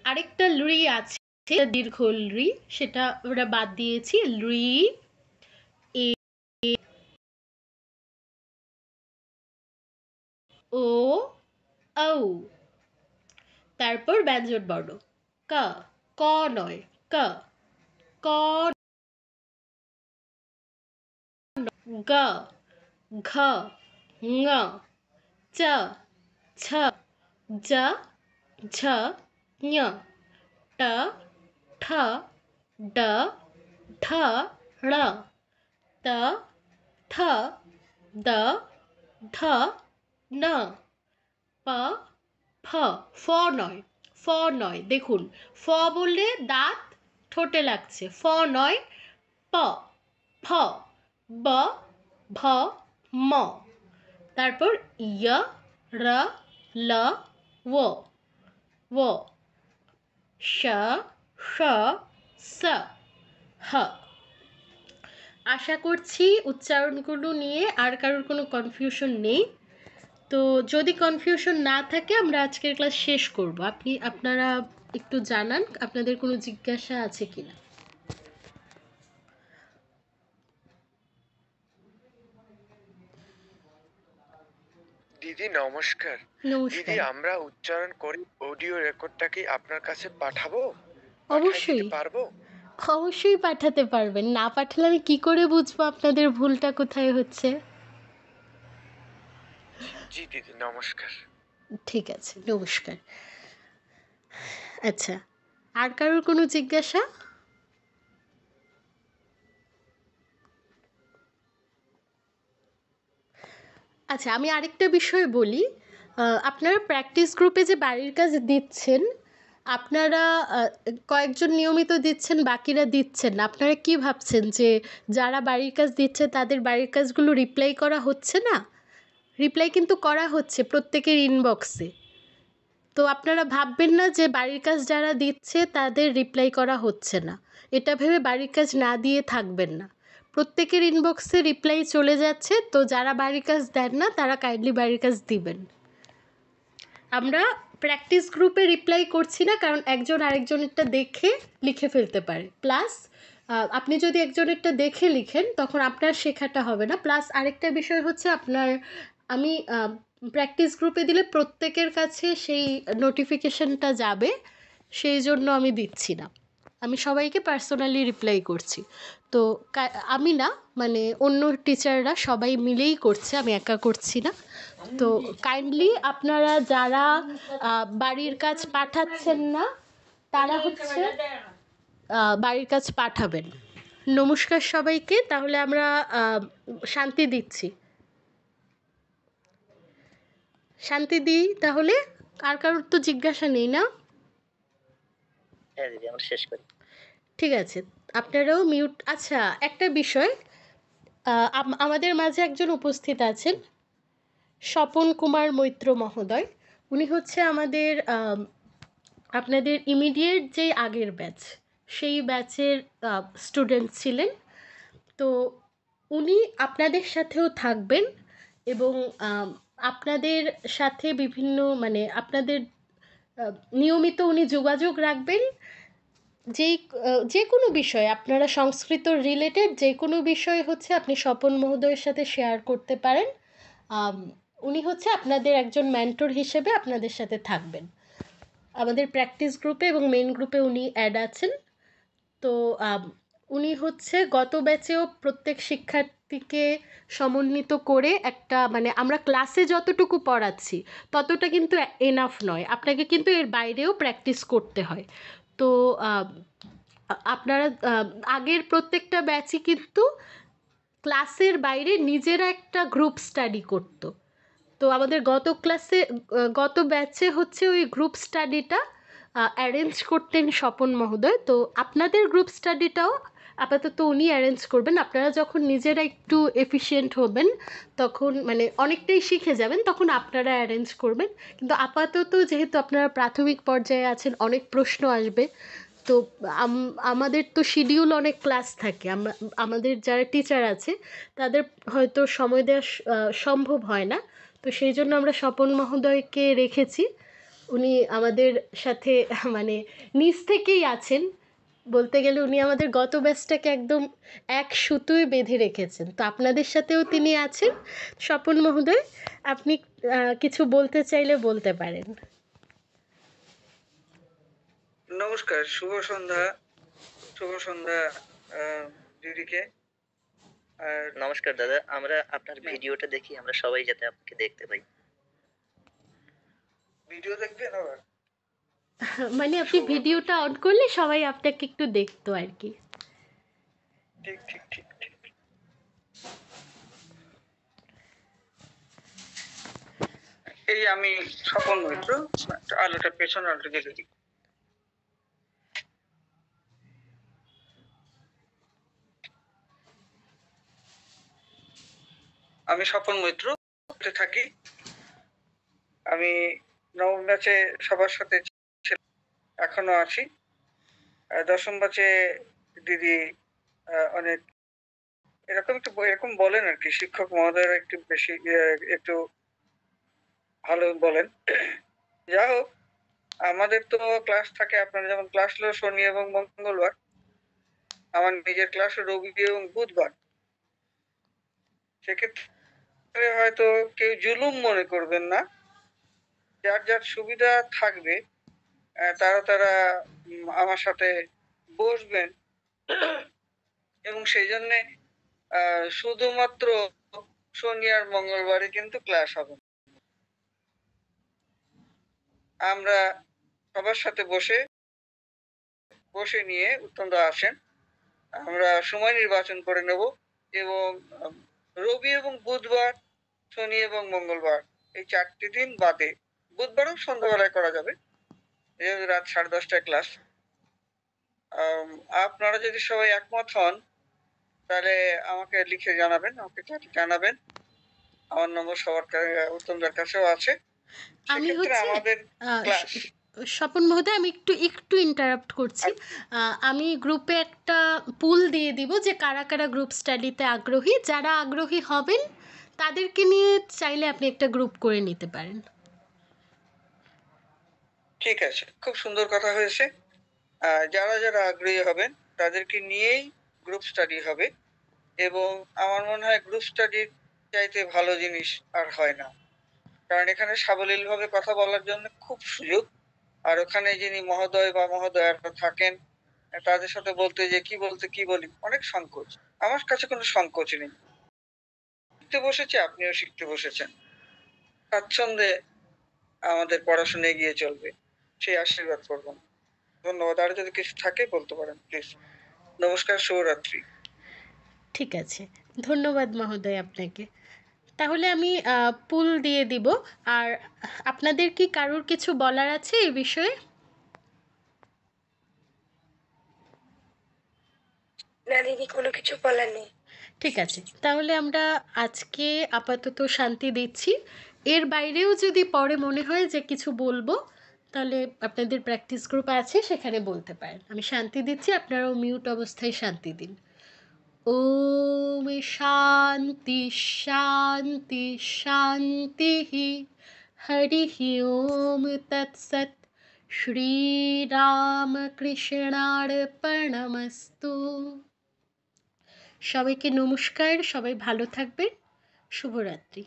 আরেকটা লুরি আছে দীর্ঘ লুরি, সেটা ওরা বাদ দিয়েছি, লুরি এ ও ঔ। তারপর ব্যঞ্জন বর্ণ ক, ক নয় ক, ক, গ, ঘ, ঙ, চ, ছ, জ, ঝ, ঞ, ট, ঠ, ড, ঢ, ড়, ত, থ, দ, ধ, ন, প, ফ। ফ নয়, ফ নয়, দেখুন ফ বললে দাঁত ঠোঁটে লাগছে, ফ নয়, প, ফ, ব, ভ, ম। তারপর ইয়, র, ল, ও, শ, ষ, স, হ। আশা করছি উচ্চারণগুলো নিয়ে আর কারোর কোনো কনফিউশন নেই। তো যদি কনফিউশন না থাকে আমরা আজকের ক্লাস শেষ করব। আপনারা একটু জানান আপনাদের কোনো জিজ্ঞাসা আছে কিনা। দিদি নমস্কার। দিদি নমস্কার। আমরা উচ্চারণ করি অডিও রেকর্ডটা কি আপনার কাছে পাঠাবো? অবশ্যই পারবো? অবশ্যই পাঠাতে পারবেন, না পাঠালে আমি কি করে বুঝবো আপনাদের ভুলটা কোথায় হচ্ছে। জি দিদি নমস্কার। ঠিক আছে, নমস্কার। আচ্ছা, আর কারোর কোনো জিজ্ঞাসা? আচ্ছা, আমি আরেকটা বিষয় বলি। আপনারা প্র্যাকটিস গ্রুপে যে বাড়ির কাজ দিচ্ছেন, আপনারা কয়েকজন নিয়মিত দিচ্ছেন, বাকিরা দিচ্ছেন না। আপনারা কি ভাবছেন যে যারা বাড়ির কাজ দিচ্ছে তাদের বাড়ির কাজগুলো রিপ্লাই করা হচ্ছে না? রিপ্লাই কিন্তু করা হচ্ছে প্রত্যেকের ইনবক্সে। তো আপনারা ভাববেন না যে বাড়ির কাজ যারা দিচ্ছে তাদের রিপ্লাই করা হচ্ছে না। এটা ভেবে বাড়ির কাজ না দিয়ে থাকবেন না। প্রত্যেকের ইনবক্সে রিপ্লাই চলে যাচ্ছে, তো যারা বাড়ির কাজ দেন না তারা কাইন্ডলি বাড়ির কাজ দিবেন। আমরা প্র্যাকটিস গ্রুপে রিপ্লাই করছি না, কারণ একজন আরেকজনেরটা দেখে লিখে ফেলতে পারে। প্লাস আপনি যদি একজনেরটা দেখে লিখেন তখন আপনার শেখাটা হবে না। প্লাস আরেকটা বিষয় হচ্ছে আমি প্র্যাকটিস গ্রুপে দিলে প্রত্যেকের কাছে সেই নোটিফিকেশনটা যাবে, সেই জন্য আমি দিচ্ছি না। আমি সবাইকে পার্সোনালি রিপ্লাই করছি। তো আমি না, মানে অন্য টিচাররা সবাই মিলেই করছে, আমি একা করছি না। তো কাইন্ডলি আপনারা যারা বাড়ির কাজ পাঠাচ্ছেন না তারা হচ্ছে বাড়ির কাজ পাঠাবেন। নমস্কার সবাইকে। তাহলে আমরা শান্তি দিচ্ছি, শান্তি দিই তাহলে। আর কারোর তো জিজ্ঞাসা নেই না? হ্যাঁ দিদি, আমরা শেষ করি। ঠিক আছে, আপনারাও মিউট। আচ্ছা, একটা বিষয়, আমাদের মাঝে একজন উপস্থিত আছেন, স্বপন কুমার মৈত্র মহোদয়। উনি হচ্ছে আমাদের আপনাদের ইমিডিয়েট যে আগের ব্যাচ, সেই ব্যাচের স্টুডেন্ট ছিলেন। তো উনি আপনাদের সাথেও থাকবেন এবং আপনাদের সাথে বিভিন্ন, মানে আপনাদের নিয়মিত উনি যোগাযোগ রাখবেন। যে কোনো বিষয়, আপনারা সংস্কৃত রিলেটেড যে কোনো বিষয় হচ্ছে আপনি স্বপন মহোদয়ের সাথে শেয়ার করতে পারেন। উনি হচ্ছে আপনাদের একজন মেন্টর হিসেবে আপনাদের সাথে থাকবেন আমাদের প্র্যাকটিস গ্রুপে, এবং মেন গ্রুপে উনি অ্যাড আছেন। তো উনি হচ্ছে গত ব্যাচেও প্রত্যেক শিক্ষার্থীকে সমন্বিত করে একটা, মানে আমরা ক্লাসে যতটুকু পড়াচ্ছি ততটা কিন্তু এনাফ নয়, আপনাকে কিন্তু এর বাইরেও প্র্যাকটিস করতে হয়। তো আপনারা আগের প্রত্যেকটা ব্যাচই কিন্তু ক্লাসের বাইরে নিজেরা একটা গ্রুপ স্টাডি করতো। তো আমাদের গত ব্যাচে হচ্ছে ওই গ্রুপ স্টাডিটা অ্যারেঞ্জ করতেন স্বপন মহোদয়। তো আপনাদের গ্রুপ স্টাডিটাও আপাতত উনি অ্যারেঞ্জ করবেন। আপনারা যখন নিজেরা একটু এফিশিয়েন্ট হবেন, তখন মানে অনেকটাই শিখে যাবেন, তখন আপনারা অ্যারেঞ্জ করবেন। কিন্তু আপাতত যেহেতু আপনারা প্রাথমিক পর্যায়ে আছেন, অনেক প্রশ্ন আসবে। তো আমাদের তো শিডিউল অনেক ক্লাস থাকে, আমাদের যারা টিচার আছে তাদের হয়তো সময় দেওয়া সম্ভব হয় না। তো সেই জন্য আমরা স্বপন মহোদয়কে রেখেছি। উনি আমাদের সাথে মানে নিজ থেকেই আছেন, বলতে গেলে উনি আমাদের গত ব্যাচটাকে একদম এক সুতোয় বেঁধে রেখেছেন। তো আপনাদের সাথেও তিনি আছেন। স্বপন মহোদয়, আপনি কিছু বলতে চাইলে বলতে পারেন। নমস্কার, শুভ সন্ধ্যা দিদিকে। আর নমস্কার দাদা, আমরা আপনার ভিডিওটা দেখি, আমরা সবাই যাতে আপনাকে দেখতে পাই। ভিডিও দেখবেন আবার? মানে আপনি ভিডিওটা অন করলে সবাই আপনাকে একটু দেখতো আর কি। ঠিক ঠিক ঠিক ঠিক। এই আমি স্বপন মৈত্র, আলোটা পেছনে আলোটা দেখে দিই। আমি স্বপন মৈত্র থাকি। আমি নবম ব্যাচে সবার সাথে এখনো আছি। দশম ব্যাচে দিদি অনেক এরকম বলেন আর কি, শিক্ষক মহোদয়রা একটু বেশি একটু ভালো বলেন। যা হোক, আমাদের তো ক্লাস থাকে, আপনারা যেমন ক্লাস হলো শনি এবং মঙ্গলবার, আমার নিজের ক্লাস রবি এবং বুধবার। সেক্ষেত্রে হয়তো কেউ জুলুম মনে করবেন না, যার যার সুবিধা থাকবে তারা আমার সাথে বসবেন। এবং সেই জন্যে শুধুমাত্র শনি আর মঙ্গলবারে কিন্তু ক্লাস হবে। আমরা সবার সাথে বসে নিয়ে উত্তমদা আসেন, আমরা সময় নির্বাচন করে নেব এবং রবি এবং বুধবার, শনি এবং মঙ্গলবার এই 4টি দিন বাদে, বুধবারও সন্ধ্যাবেলায় করা যাবে, যেহেতু রাত 10:30টায় ক্লাস। আপনারা যদি সবাই একমত হন তাহলে আমাকে লিখে জানাবেন, আমাকে জানাবেন। আমার নম্বর সবার উত্তমদার কাছেও আছে। আমি সেক্ষেত্রে হচ্ছে আমাদের ক্লাস স্বপন মহোদয়, আমি একটু ইন্টারাপ্ট করছি। আমি গ্রুপে একটা পুল দিয়ে দিব যে কারা কারা গ্রুপ স্টাডিতে আগ্রহী। যারা আগ্রহী হবেন তাদেরকে নিয়ে চাইলে আপনি একটা গ্রুপ করে নিতে পারেন। ঠিক আছে, খুব সুন্দর কথা হয়েছে। যারা যারা আগ্রহী হবেন তাদেরকে নিয়েই গ্রুপ স্টাডি হবে, এবং আমার মনে হয় গ্রুপ স্টাডির চাইতে ভালো জিনিস আর হয় না, কারণ এখানে সাবলীলভাবে কথা বলার জন্য খুব সুযোগ। আর ওখানে যিনি মহোদয় বা মহোদয়ারা থাকেন তাদের সাথে বলতে যে কি বলি অনেক সংকোচ। আমার কাছে কোনো সংকোচ নেই, শিখতে বসেছি, আপনিও শিখতে বসেছেন, স্বাচ্ছন্দ্যে আমাদের পড়াশোনা এগিয়ে চলবে, সেই আশীর্বাদ করবেন। ধন্যবাদ। আর যদি কিছু থাকে বলতে পারেন প্লিজ। নমস্কার, শুভরাত্রি। ঠিক আছে, ধন্যবাদ মহোদয় আপনাকে। তাহলে আমি পুল দিয়ে দিব। আর আপনাদের কি কারোর কিছু বলার আছে এই বিষয়ে? না দিদি, কোনো কিছু বলার নেই। ঠিক আছে, তাহলে আমরা আজকে আপাতত শান্তি দিচ্ছি। এর বাইরেও যদি পরে মনে হয় যে কিছু বলবো, তাহলে আপনাদের প্র্যাকটিস গ্রুপ আছে, সেখানে বলতে পারেন। আমি শান্তি দিচ্ছি, আপনারাও মিউট অবস্থায় শান্তি দিন। ওম শান্তি শান্তি শান্তি। হরি ওম তৎসৎ। শ্রীরামকৃষ্ণার্পণমস্তু। সবাইকে নমস্কার, সবাই ভালো থাকবেন, শুভরাত্রি।